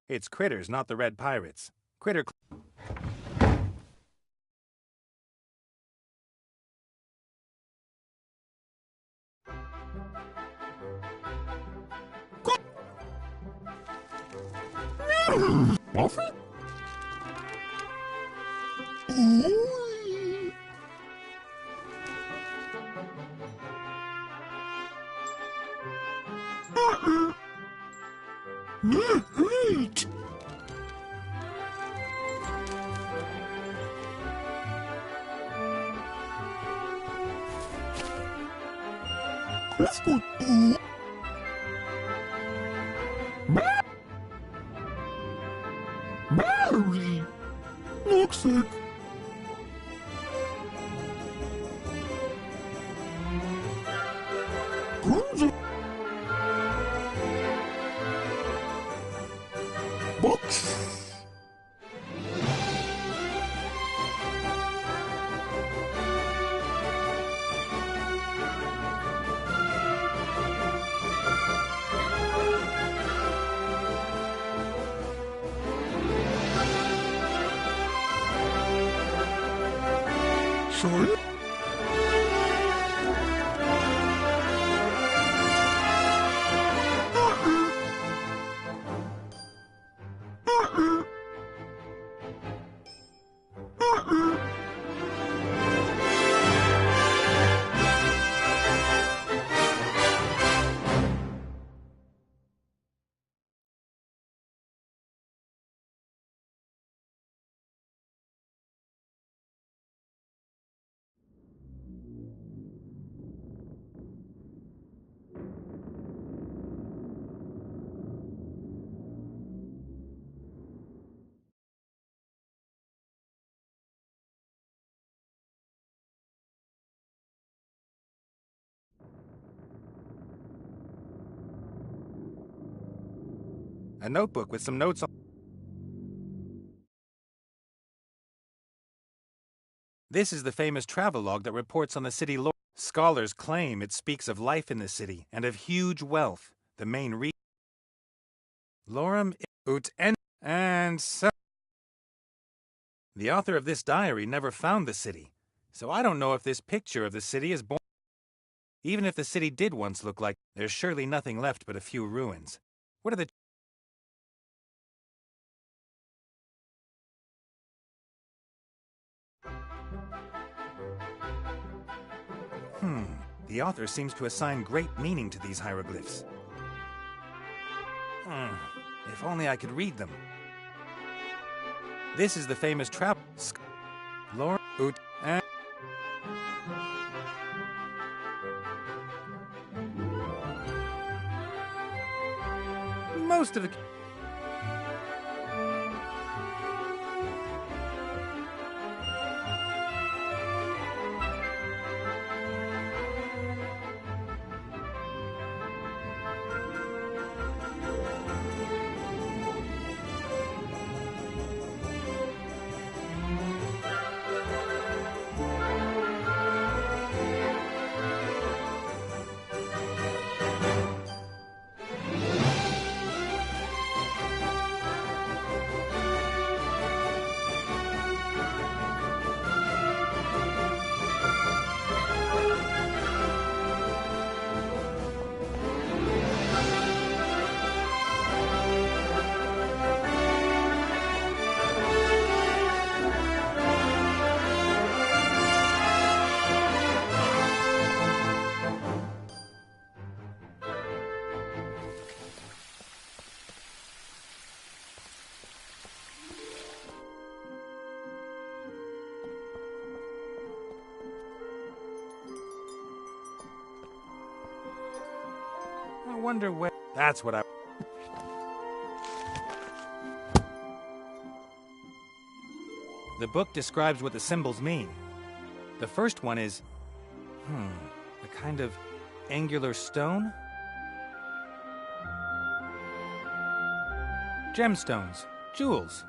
S3: It's critters, not the red pirates. Critter...
S8: Buffy? Eat. Let's go. Mary! Looks like... Cruiser... Books... Sorry?
S3: A notebook with some notes on. This is the famous travelogue that reports on the city lore. Scholars claim it speaks of life in the city and of huge wealth. The main reason. Lorem ut and so. The author of this diary never found the city, so I don't know if this picture of the city is born. Even if the city did once look like, there's surely nothing left but a few ruins. What are the... The author seems to assign great meaning to these hieroglyphs. If only I could read them. This is the famous travel... Lorem ut and... Most of the... I wonder where... That's what I... The book describes what the symbols mean. The first one is... a kind of angular stone? Gemstones. Jewels.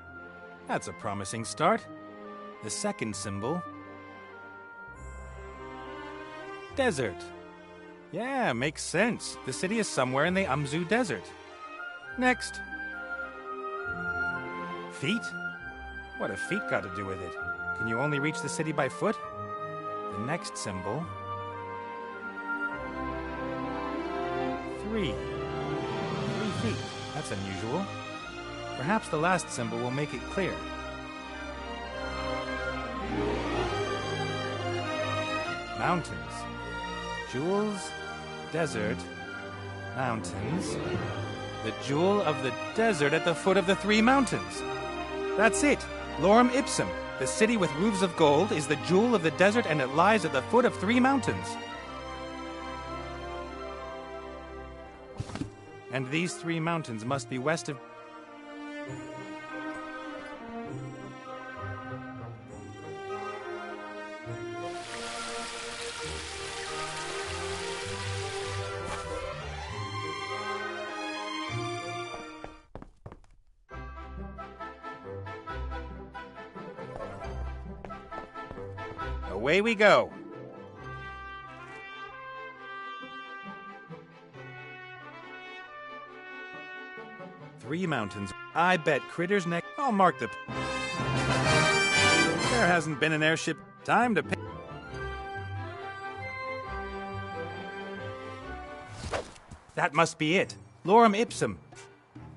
S3: That's a promising start. The second symbol... Desert. Yeah, makes sense. The city is somewhere in the Amzu Desert. Next. Feet? What have feet got to do with it? Can you only reach the city by foot? The next symbol. 3. 3 feet. That's unusual. Perhaps the last symbol will make it clear. Mountains. Jewels, desert, mountains. The jewel of the desert at the foot of the 3 mountains. That's it. Lorem ipsum. The city with roofs of gold is the jewel of the desert and it lies at the foot of 3 mountains. And these 3 mountains must be west of... Away we go. Three mountains. I bet Critter's neck. I'll mark the... There hasn't been an airship. Time to pay. That must be it. Lorem ipsum.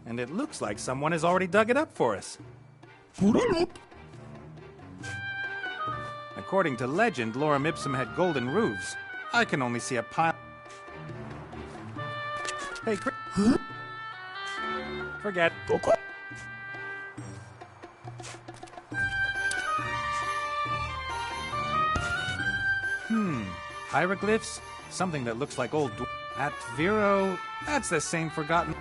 S3: And it looks like someone has already dug it up for us. According to legend, Lorem ipsum had golden roofs. I can only see a pile. Hey, forget. Hieroglyphs? Something that looks like old... At Vero... That's the same forgotten...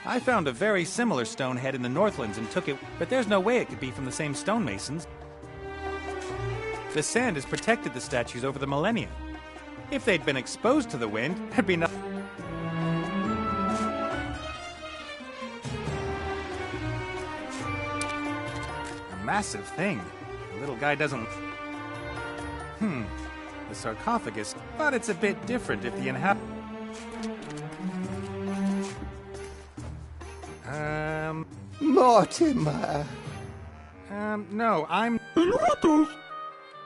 S3: I found a very similar stone head in the Northlands and took it, but there's no way it could be from the same stonemasons. The sand has protected the statues over the millennia. If they'd been exposed to the wind, there'd be nothing. massive thing. The little guy doesn't... The sarcophagus, but it's a bit different if the
S9: Mortimer.
S3: No, I'm...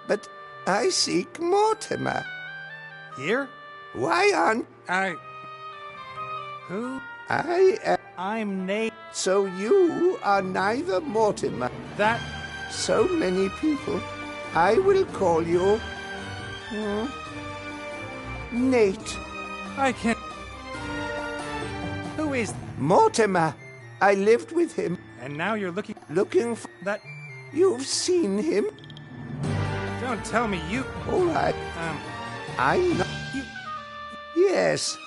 S9: But I seek Mortimer.
S3: Here?
S9: Why aren't...
S3: Who?
S9: I'm
S3: Nate.
S9: So you are neither Mortimer.
S3: That...
S9: So many people. I will call you... Nate.
S3: I can't... Who is...
S9: Mortimer. I lived with him.
S3: And now you're looking...
S9: Looking for...
S3: That...
S9: You've seen him?
S3: Don't tell me you...
S9: All right. I know...
S3: You...
S9: Yes.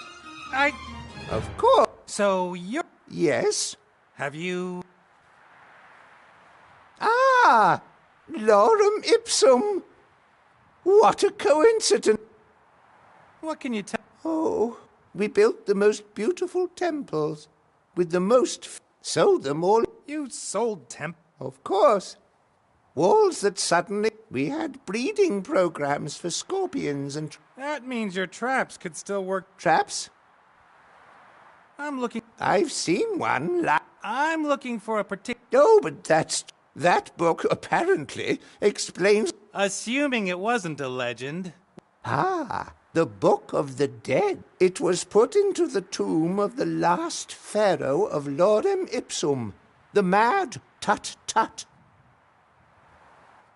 S9: Of course.
S3: So you're...
S9: Yes.
S3: Have you...
S9: Ah! Lorem ipsum. What a coincidence.
S3: What can you tell...
S9: Oh, we built the most beautiful temples. With the most... Sold them all.
S3: You sold
S9: Of course. Walls that suddenly... We had breeding programs for scorpions and...
S3: That means your traps could still work...
S9: Traps?
S3: I'm looking...
S9: I've seen one.
S3: I'm looking for a particular...
S9: Oh, but that book apparently explains...
S3: Assuming it wasn't a legend.
S9: Ah, the Book of the Dead. It was put into the tomb of the last pharaoh of Lorem Ipsum, the mad Tut-Tut.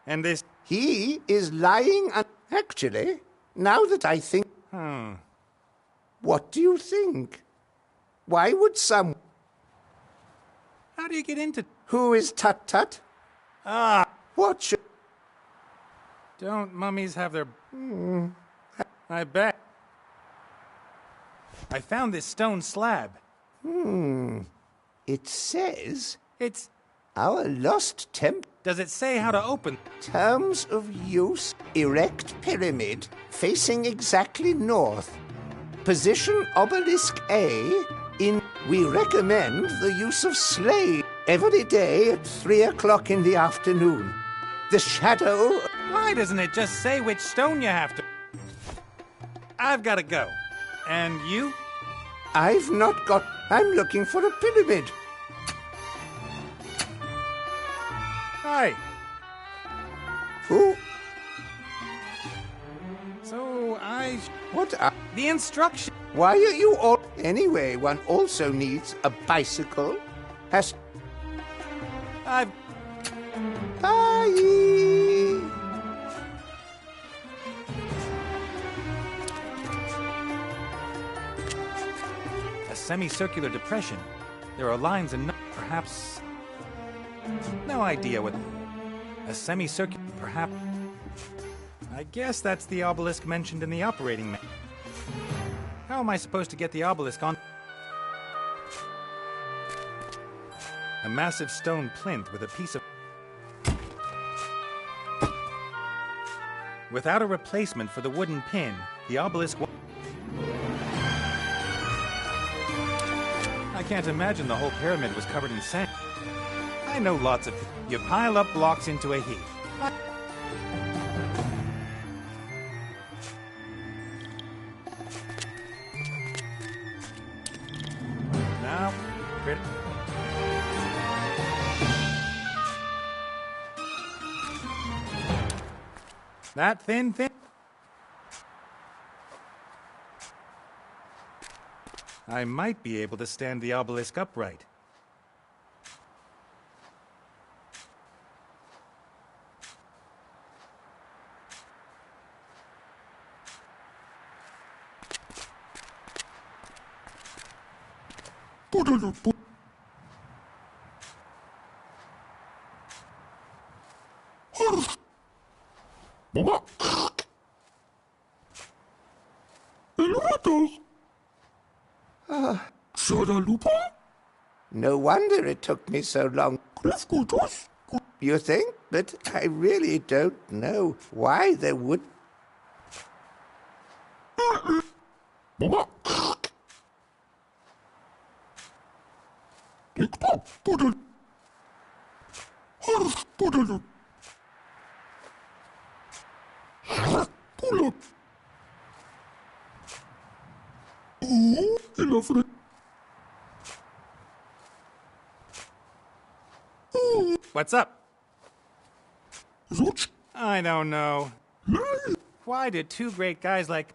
S3: And this...
S9: He is lying... Actually, now that I think... What do you think? Why would some...
S3: How do you get into...
S9: Who is Tut-Tut? What should...
S3: Don't mummies have their... I bet. I found this stone slab.
S9: It says...
S3: It's...
S9: Our lost temple...
S3: Does it say how to open...
S9: Terms of use. Erect pyramid, facing exactly north. Position obelisk A in... We recommend the use of slaves every day at 3 o'clock in the afternoon. The shadow...
S3: Why doesn't it just say which stone you have to... I've got to go. And you?
S9: I've not got... I'm looking for a pyramid.
S3: Hi.
S9: Who?
S3: So
S9: What are...
S3: The instruction...
S9: Why are you all... Anyway, one also needs a bicycle.
S3: I've...
S9: Bye!
S3: A semicircular depression. There are lines and... Perhaps... No idea what... A semicircular... Perhaps... I guess that's the obelisk mentioned in the operating manual. How am I supposed to get the obelisk on... A massive stone plinth with a piece of... Without a replacement for the wooden pin, the obelisk... I can't imagine the whole pyramid was covered in sand. I know lots of... You pile up blocks into a heap. Now... That thin... I might be able to stand the obelisk upright.
S9: No wonder it took me so long. You think? But I really don't know why there would...
S8: 맞아요. 콜라. 일러프레.
S3: What's up?
S8: Zoch.
S3: I don't know. Why did two great guys like...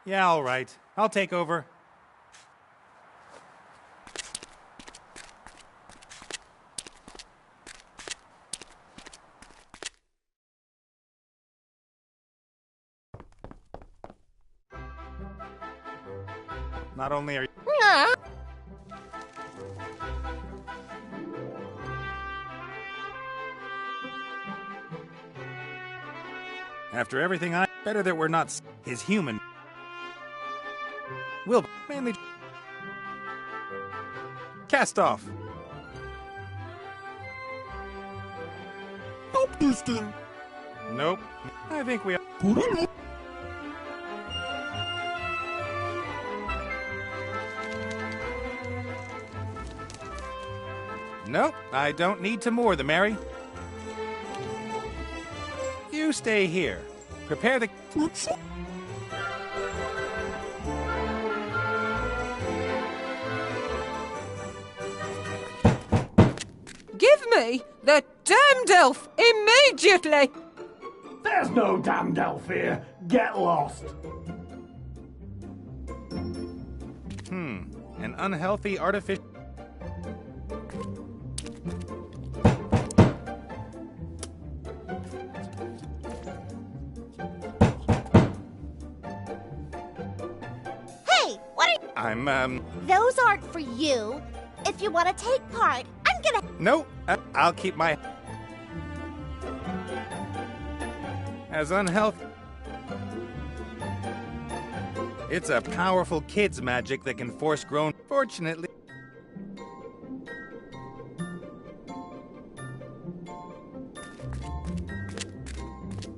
S3: Yeah, all right. I'll take over. Not only are you... After everything better that we're not his human. We'll mainly... Cast off.
S8: Stop this thing.
S3: Nope. I think we...
S8: 콜라.
S3: Nope, I don't need to moor the Mary. You stay here. Prepare the...
S6: Give me the damned elf immediately!
S2: There's no damned elf here. Get lost.
S3: An unhealthy artificial...
S10: Hey, what are
S3: I'm,
S10: Those aren't for you. If you want to take part, I'm gonna...
S3: Nope, I'll keep my... As unhealthy... It's a powerful kid's magic that can force grown... Fortunately...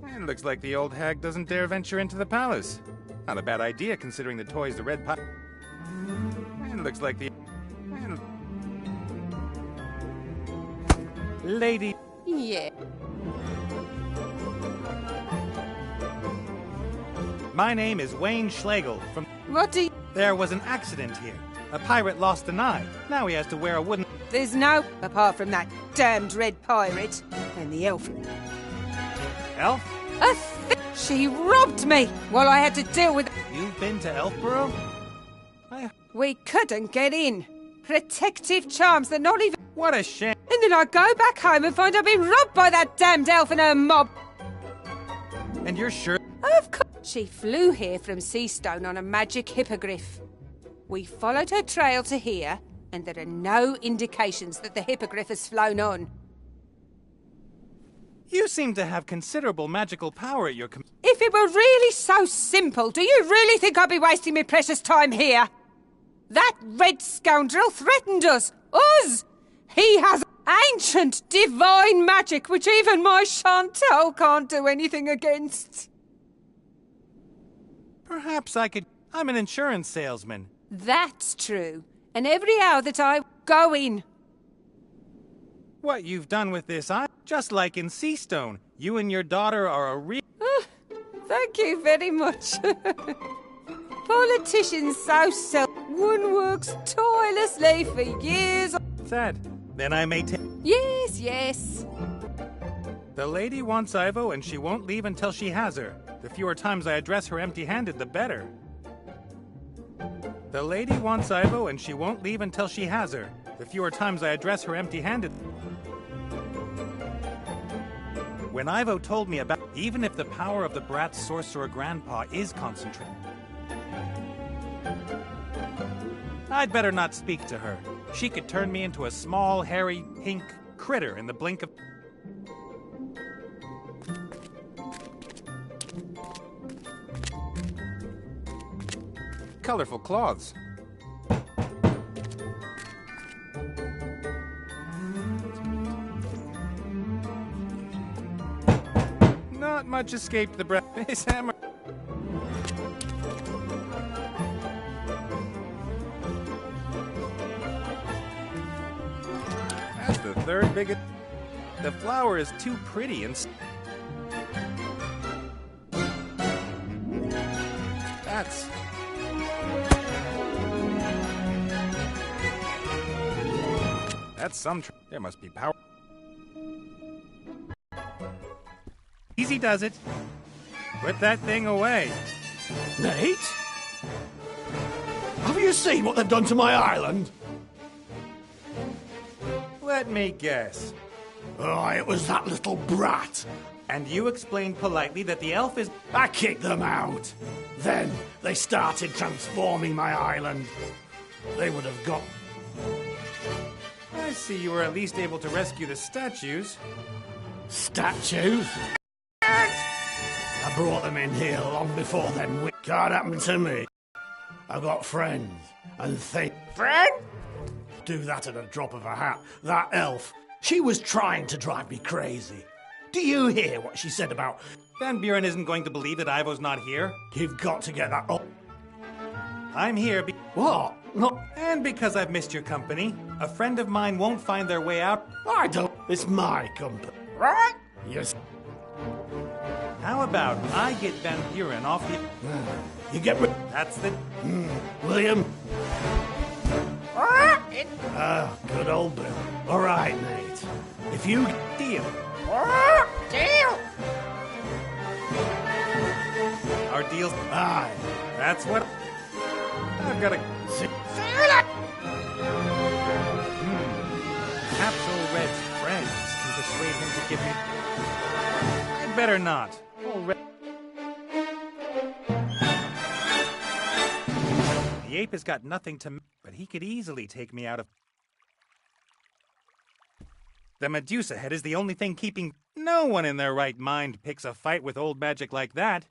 S3: It looks like the old hag doesn't dare venture into the palace. Not a bad idea considering the toys the red pot... It looks like the... Lady...
S6: Yeah.
S3: My name is Wayne Schlegel from...
S6: What do you...
S3: There was an accident here. A pirate lost an eye. Now he has to wear a wooden...
S6: There's no... Apart from that damned red pirate and the elf.
S3: Elf?
S6: She robbed me while I had to deal with...
S3: You've been to Elfborough?
S6: We couldn't get in. Protective charms that not even...
S3: What a shame.
S6: And then I go back home and find I've been robbed by that damned elf and her mob.
S3: And you're sure...
S6: Of course. She flew here from Seastone on a magic hippogriff. We followed her trail to here, and there are no indications that the hippogriff has flown on.
S3: You seem to have considerable magical power at your
S6: If it were really so simple, do you really think I'd be wasting my precious time here? That red scoundrel threatened us! Us! He has ancient divine magic which even my Chantal can't do anything against.
S3: Perhaps I could... I'm an insurance salesman.
S6: That's true. And every hour that I go in...
S3: What you've done with this eye... Just like in Seastone. You and your daughter are a real...
S6: Thank you very much. Politicians so self... One works tirelessly for years...
S3: Sad. Then I may take...
S6: Yes, yes.
S3: The lady wants Ivo and she won't leave until she has her. The fewer times I address her empty-handed, the better. The lady wants Ivo and she won't leave until she has her. The fewer times I address her empty-handed... When Ivo told me about... Even if the power of the brat's sorcerer grandpa is concentrated... I'd better not speak to her. She could turn me into a small, hairy, pink critter in the blink of... Colorful cloths. Not much escaped the breath. His hammer. third biggest. The flower is too pretty and. That's. That's some. There must be power. Easy does it. Put that thing away.
S2: Nate? Have you seen what they've done to my island?
S3: Let me guess.
S2: Oh, it was that little brat.
S3: And you explained politely that the elf is.
S2: I kicked them out. Then they started transforming my island. They would have got...
S3: I see you were at least able to rescue the statues.
S2: Statues? I brought them in here long before then. It can't happen to me. I've got friends and things. Friend? Do that at a drop of a hat. That elf, she was trying to drive me crazy. Do you hear what she said about...
S3: Van Buren isn't going to believe that Ivo's not here.
S2: You've got to get that... Oh.
S3: I'm here
S2: What? No.
S3: And because I've missed your company, a friend of mine won't find their way out.
S2: I don't... It's my company. Right? Yes.
S3: How about I get Van Buren off the...
S2: You get rid...
S3: That's the...
S2: William? Good old Bill. All right, Nate. If you...
S3: Deal.
S2: Deal!
S3: Our deal's...
S2: Aye.
S3: That's what... I've got a... Perhaps old Red's friends can persuade him to give me... I'd better not. Old Red... The ape has got nothing to... But he could easily take me out of... The Medusa head is the only thing keeping... No one in their right mind picks a fight with old magic like that.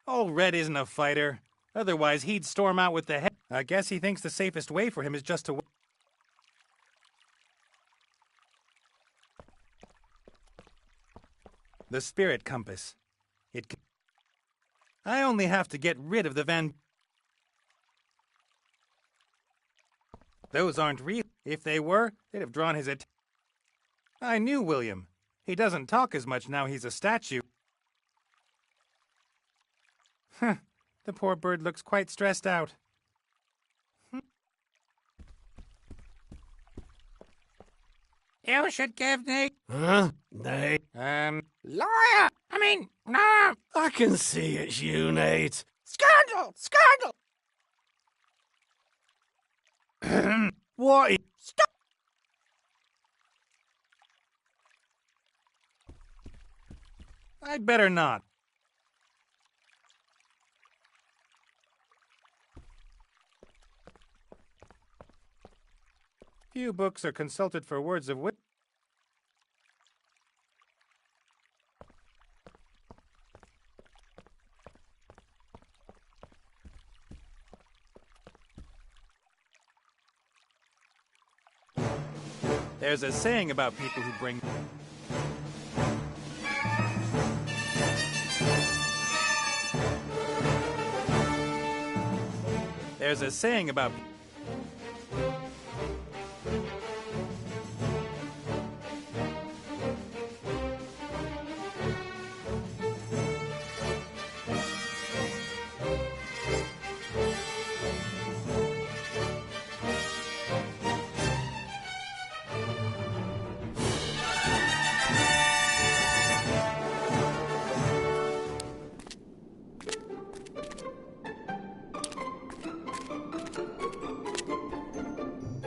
S3: Old Red isn't a fighter. Otherwise, he'd storm out with the head. I guess he thinks the safest way for him is just to... The spirit compass. I only have to get rid of the Van... Those aren't real. If they were, they'd have drawn his attention. I knew William. He doesn't talk as much now he's a statue. Huh. The poor bird looks quite stressed out. You should give Nate...
S2: Huh? Nate?
S3: Lawyer! No!
S2: I can see it's you, Nate.
S3: Scandal! Scandal!
S2: What?
S3: Stop! I'd better not. Few books are consulted for words of wit. There's a saying about people who bring... There's a saying about...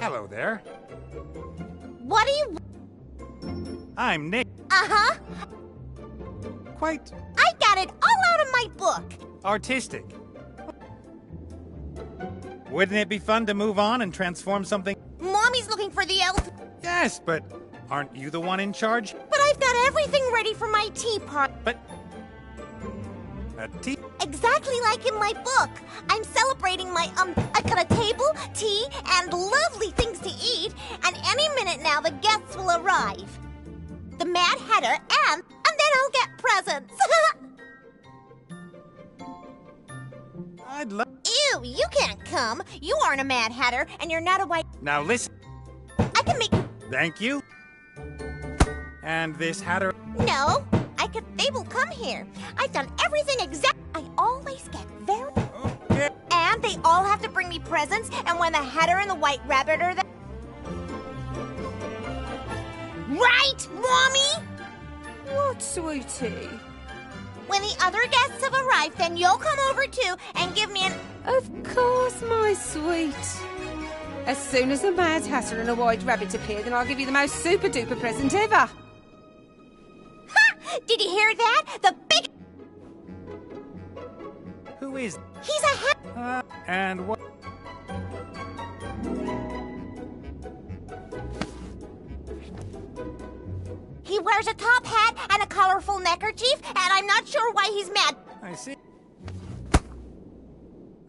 S3: Hello there.
S10: What do you...
S3: I'm Nick.
S10: Uh-huh.
S3: Quite
S10: I got it all out of my book.
S3: artistic. Wouldn't it be fun to move on and transform something?
S10: Mommy's looking for the elf,
S3: Yes, but aren't you the one in charge?
S10: but I've got everything ready for my tea party.
S3: But... A tea...
S10: Exactly like in my book. I'm celebrating my, I've got a table, tea, and lovely things to eat, and any minute now the guests will arrive. The Mad Hatter, and then I'll get presents.
S3: I'd love...
S10: Ew, you can't come. You aren't a Mad Hatter, and you're not a white...
S3: Now listen.
S10: I can make...
S3: Thank you. And this hatter...
S10: No, they will come here. I've done everything exact. I always get very...
S3: Okay.
S10: And they all have to bring me presents, and when the Hatter and the White Rabbit are there... Right, Mommy?
S6: What, sweetie?
S10: When the other guests have arrived, then you'll come over too and give me an...
S6: Of course, my sweet. As soon as a Mad Hatter and a White Rabbit appear, then I'll give you the most super-duper present ever.
S10: Ha! Did you hear that? The big...
S3: Who is...
S10: He's a
S3: and what...
S10: He wears a top hat and a colorful neckerchief, and I'm not sure why he's mad.
S3: I see.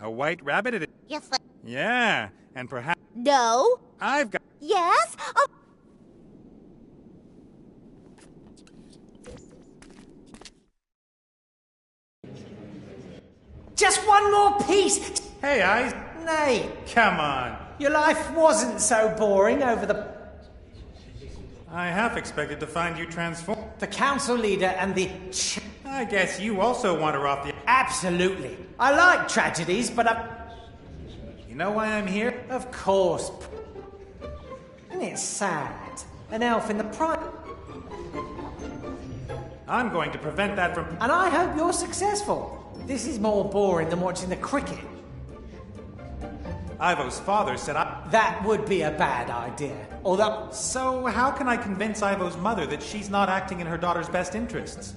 S3: A white rabbit it is.
S10: Yes,
S3: Yeah, and perhaps...
S10: No.
S3: I've got...
S10: Yes? Oh.
S5: Just one more piece!
S3: Hey, Eyes.
S5: Nay,
S3: Come on.
S5: your life wasn't so boring over the...
S3: I half expected to find you transformed.
S5: The council leader and the...
S3: I guess you also wander off the...
S5: Absolutely. I like tragedies, but
S3: You know why I'm here?
S5: Of course. Isn't it sad? An elf in the prime...
S3: I'm going to prevent that from...
S5: And I hope you're successful. This is more boring than watching the cricket.
S3: Ivo's father said
S5: That would be a bad idea. Although...
S3: So how can I convince Ivo's mother that she's not acting in her daughter's best interests?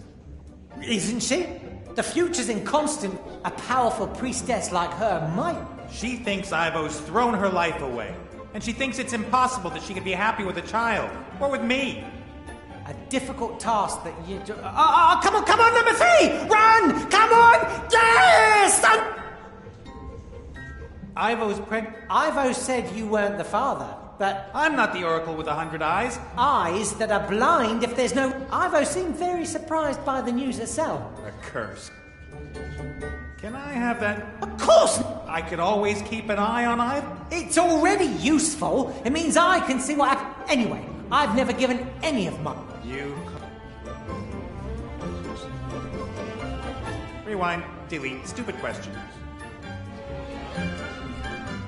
S5: Isn't she? The future's in constant... A powerful priestess like her might...
S3: She thinks Ivo's thrown her life away. And she thinks it's impossible that she could be happy with a child. Or with me.
S5: A difficult task that you do... come on, number 3! Run! Come on! Yes!
S3: Ivo's pregnant.
S5: Ivo said you weren't the father, but...
S3: I'm not the oracle with 100 eyes.
S5: Eyes that are blind if there's no... Ivo seemed very surprised by the news herself.
S3: A curse. Can I have that?
S5: Of course!
S3: I could always keep an eye on Ivo.
S5: It's already useful. It means I can see what happens. Anyway, I've never given any of mine.
S3: You... Rewind. Delete. Stupid question.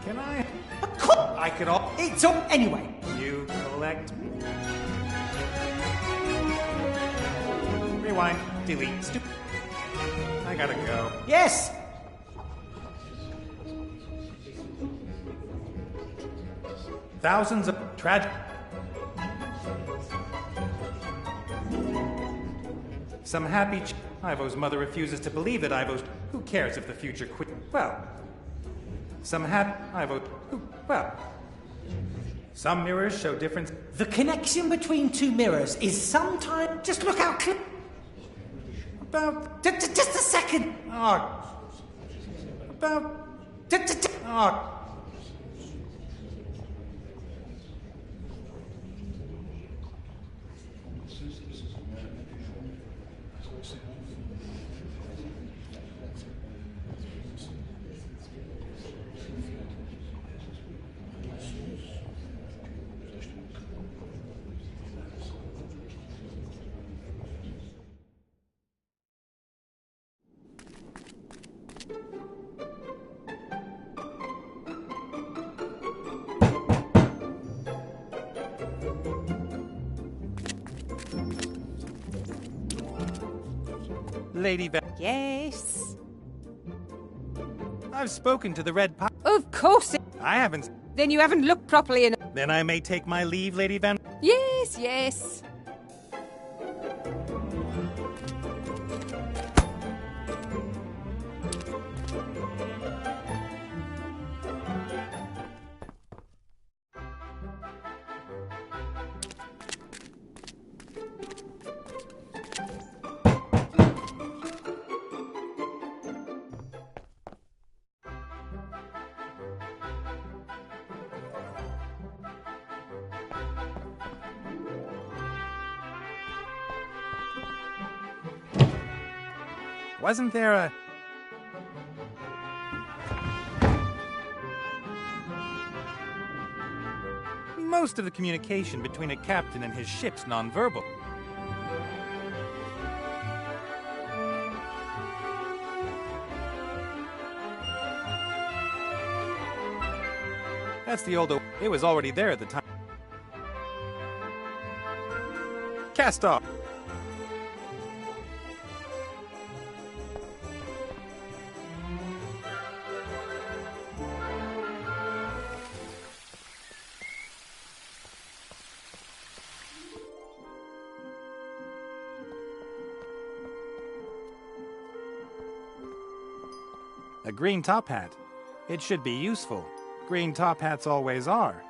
S3: Can I...
S5: Of course!
S3: I could all...
S5: It's all... Anyway.
S3: You collect... Rewind. Delete. Stupid... I gotta go.
S5: Yes!
S3: Thousands of tragic... Some happy... Ivo's mother refuses to believe that Ivo's... Who cares if the future quit... Well... Some happy... Ivo... Who... Well... Some mirrors show difference...
S5: The connection between two mirrors is sometimes... Just look how clear...
S3: About...
S5: Just a second.
S3: Oh... About... Oh... Lady Van...
S6: Yes.
S3: I've spoken to the Red Pie.
S6: Of course.
S3: I haven't...
S6: Then you haven't looked properly enough.
S3: Then I may take my leave, Lady Van...
S6: Yes, yes.
S3: Wasn't there a... Most of the communication between a captain and his ship's nonverbal. That's the old... It was already there at the time. Cast off. A green top hat. It should be useful. Green top hats always are.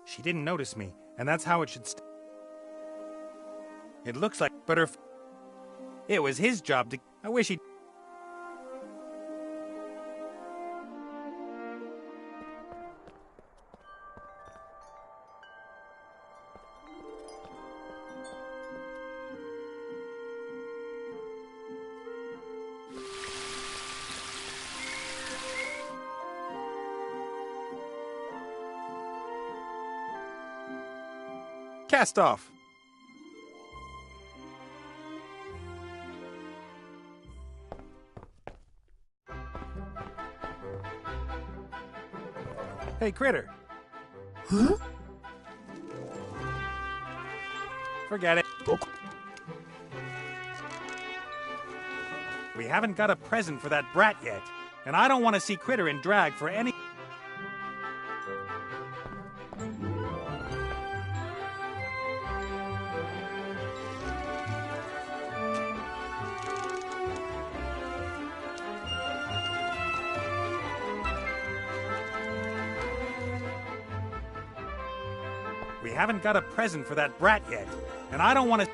S3: She didn't notice me, and that's how it should It looks like it was his job to... I wish he... Cast off. Hey, Critter.
S8: Huh?
S3: Forget it. We haven't got a present for that brat yet, and I don't want to see Critter in drag for any... We haven't got a present for that brat yet, and I don't want to...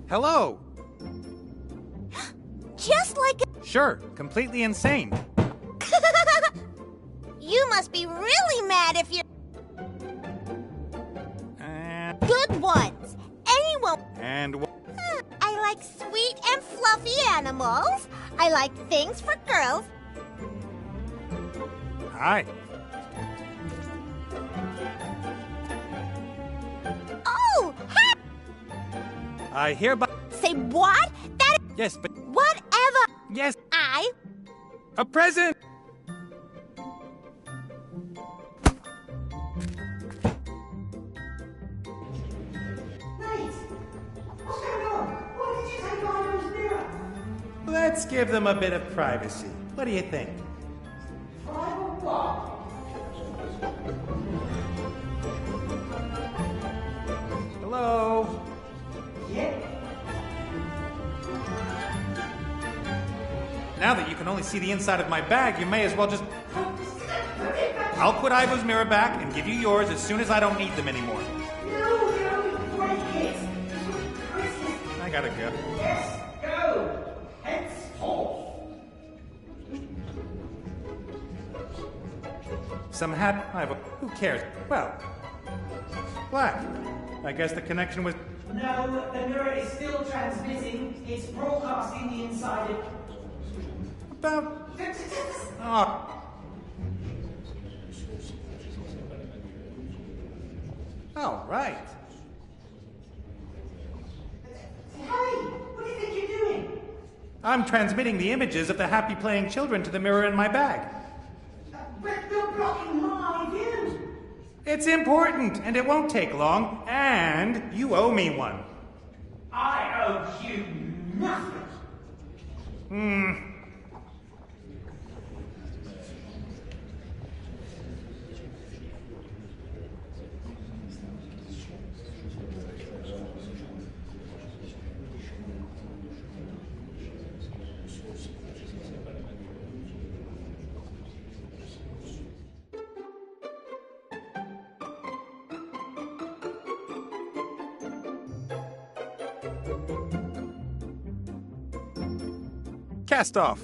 S3: Hello!
S10: Just like a...
S3: Sure, completely insane.
S10: You must be really mad if you're... Good ones. Anyone...
S3: And
S10: I like sweet and fluffy animals. I like things for girls.
S3: Hi.
S10: Oh, hey!
S3: I hereby...
S10: Say what? That...
S3: Yes, but...
S10: Whatever.
S3: Yes,
S10: I...
S3: a present! Let's give them a bit of privacy. What do you think? Hello? Now that you can only see the inside of my bag, you may as well just... I'll put Ivo's mirror back and give you yours as soon as I don't need them anymore. I gotta go.
S5: Yes, go! Henceforth.
S3: Some hat... Ivo... Who cares? Well... Black. I guess the connection was...
S5: No, the mirror is still transmitting. It's broadcasting the inside of...
S3: About... Oh. All right.
S5: Hey, what do you think you're doing?
S3: I'm transmitting the images of the happy playing children to the mirror in my bag.
S11: But you're blocking my view.
S3: It's important, and it won't take long, and you owe me one.
S11: I owe you nothing.
S3: Cast off.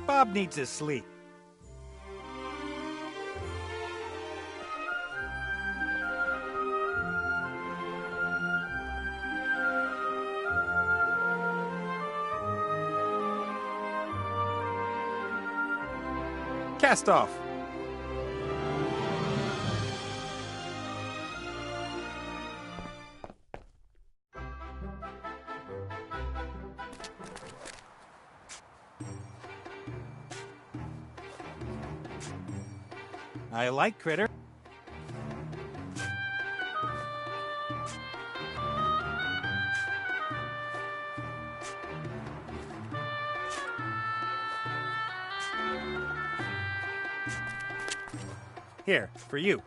S3: Bob needs his sleep. Cast off. I like Critter. Here, for you.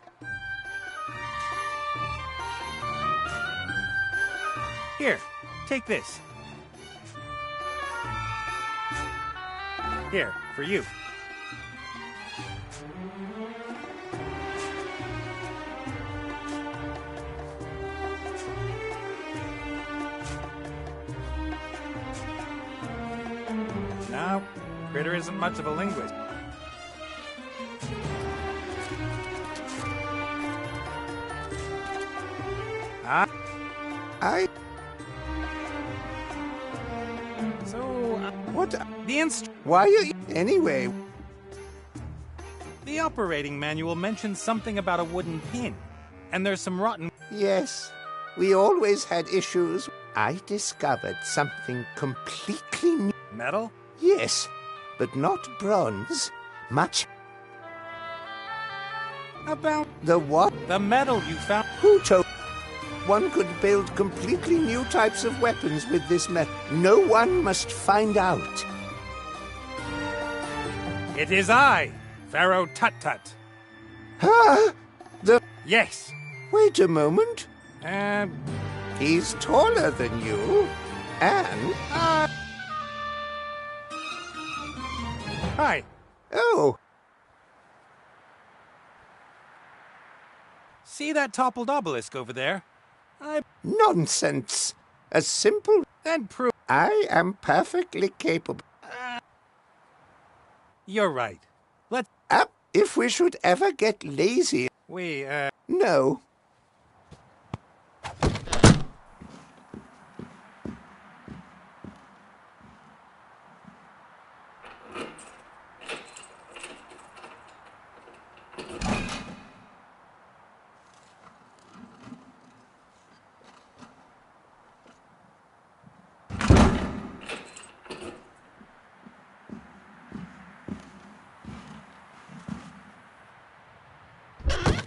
S3: Here, take this. Here, for you. No, Critter isn't much of a linguist.
S9: What?
S3: The
S9: Why are you... Anyway...
S3: The operating manual mentions something about a wooden pin. And there's some rotten...
S9: Yes, we always had issues. I discovered something completely new.
S3: Metal?
S9: Yes, but not bronze. Much...
S3: About...
S9: The what?
S3: The metal you found...
S9: Who told... One could build completely new types of weapons with this metal. No one must find out.
S3: It is I, Pharaoh Tut-Tut.
S9: Ah!
S3: Yes.
S9: Wait a moment.
S3: And...
S9: He's taller than you. And...
S3: Hi.
S9: Oh.
S3: See that toppled obelisk over there?
S9: Nonsense. A simple...
S3: Then prove...
S9: I am perfectly capable.
S3: You're right. Let's...
S9: If we should ever get lazy... No.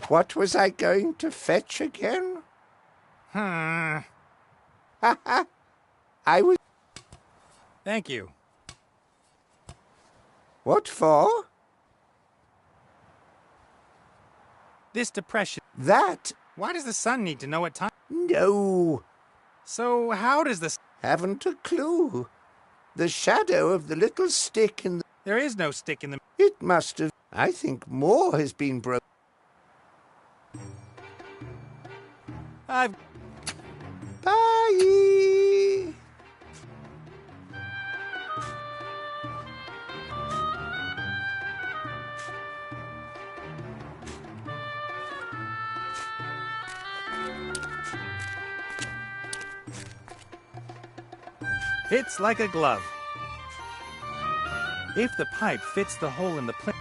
S9: What was I going to fetch again? I will.
S3: Thank you.
S9: What for?
S3: This depression.
S9: That?
S3: Why does the sun need to know what time?
S9: No.
S3: So how does the...
S9: Haven't a clue. The shadow of the little stick in the...
S3: There is no stick in the...
S9: It must have... I think more has been broken.
S3: I've...
S9: Bye!
S3: Fits like a glove. If the pipe fits the hole in the plate...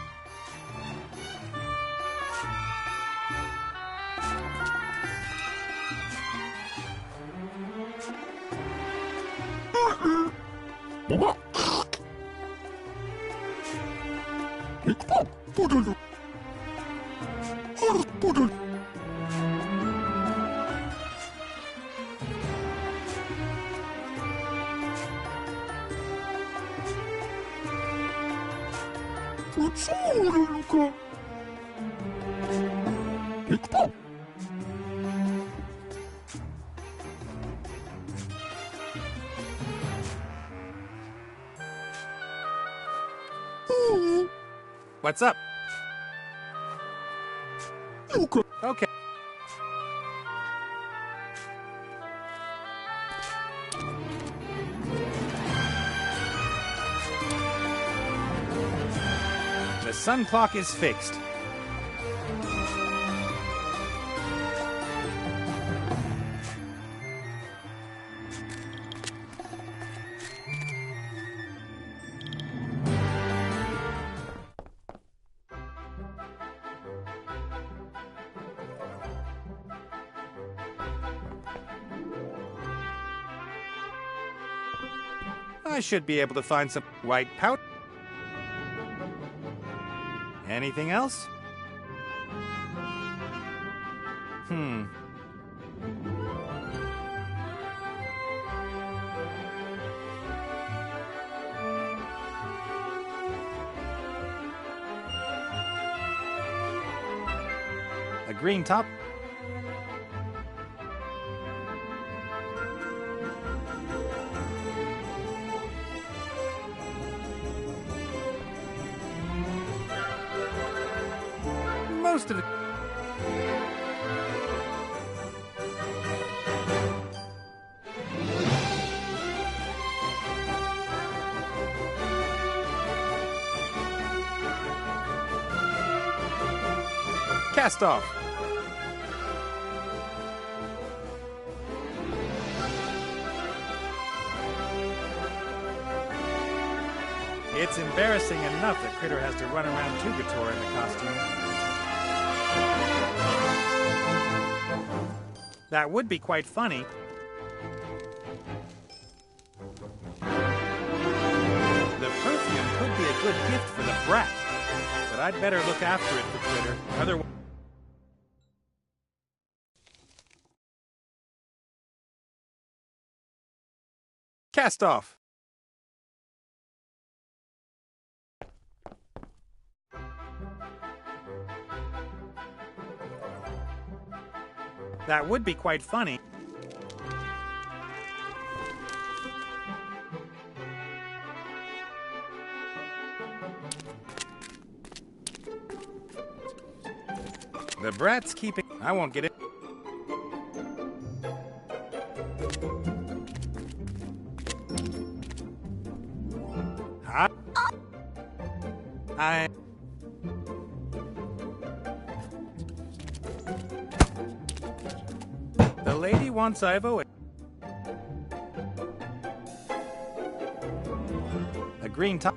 S3: What's up? Okay. The sun clock is fixed. I should be able to find some white powder. Anything else? A green top. Most of it. Cast off. It's embarrassing enough that Critter has to run around Tugator in the costume. That would be quite funny. The perfume could be a good gift for the brat, but I'd better look after it for Critter. Otherwise... Cast off. That would be quite funny. The brat's keeping... I won't get it. I... The lady wants Ivo. A green top.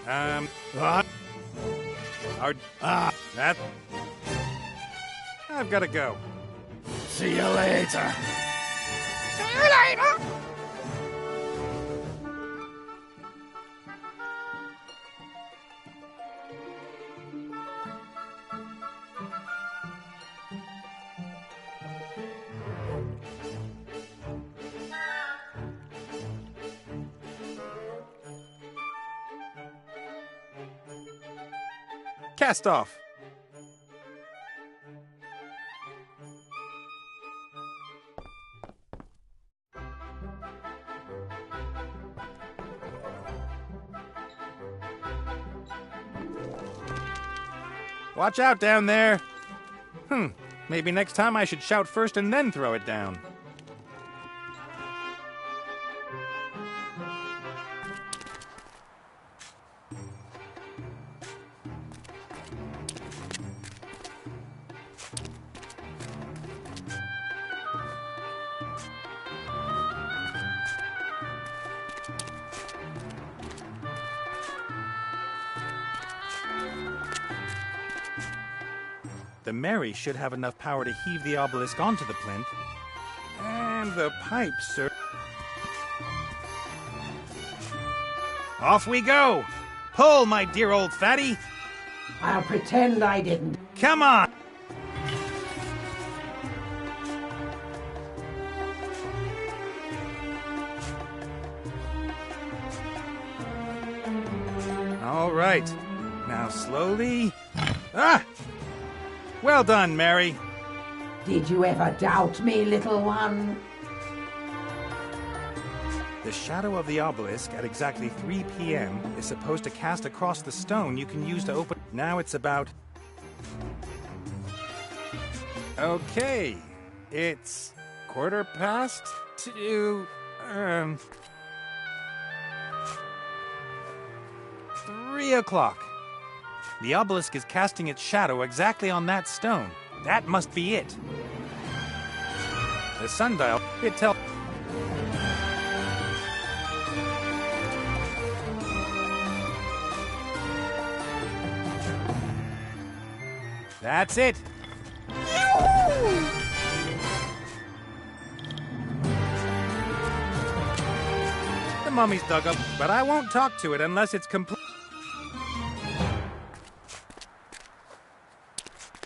S2: What?
S3: That... I've got to go.
S2: See you later.
S11: See you later.
S3: Cast off. Watch out down there. Maybe next time I should shout first and then throw it down. The Mary should have enough power to heave the obelisk onto the plinth. And the pipes, sir. Off we go! Pull, my dear old fatty!
S4: I'll pretend I didn't.
S3: Come on! All right. Now slowly... Ah! Well done, Mary.
S4: Did you ever doubt me, little one?
S3: The shadow of the obelisk at exactly 3 p.m. is supposed to cast across the stone you can use to open... Now it's about... Okay. It's 2:15 3 o'clock. The obelisk is casting its shadow exactly on that stone. That must be it. The sundial, it tells... That's it. The mummy's dug up, but I won't talk to it unless it's complete.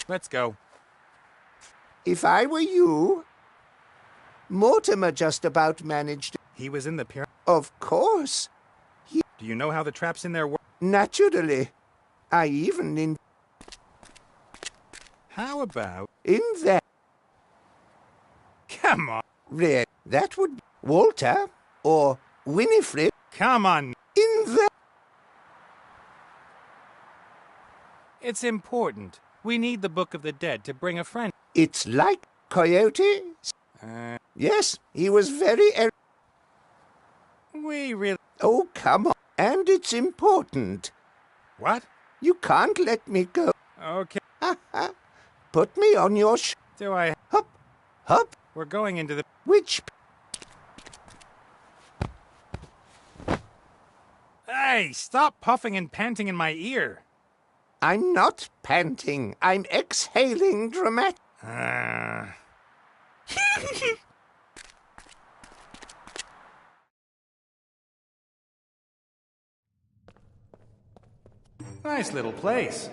S3: Let's go.
S9: If I were you, Mortimer just about managed.
S3: He was in the pyramid.
S9: Of course.
S3: Do you know how the traps in there work?
S9: Naturally. I even
S3: How about...
S9: in there.
S3: Come on.
S9: Red. That would be Walter or Winifred
S3: Come on.
S9: in there.
S3: It's important. We need the Book of the Dead to bring a friend.
S9: It's like Coyote. Yes, he was very.
S3: We really...
S9: Oh, come on. And it's important.
S3: What?
S9: You can't let me go.
S3: Okay.
S9: Put me on your
S3: Do I...
S9: Hop, hop.
S3: We're going into the...
S9: Which...
S3: Hey, stop puffing and panting in my ear.
S9: I'm not panting. I'm exhaling dramatic.
S3: Nice little place.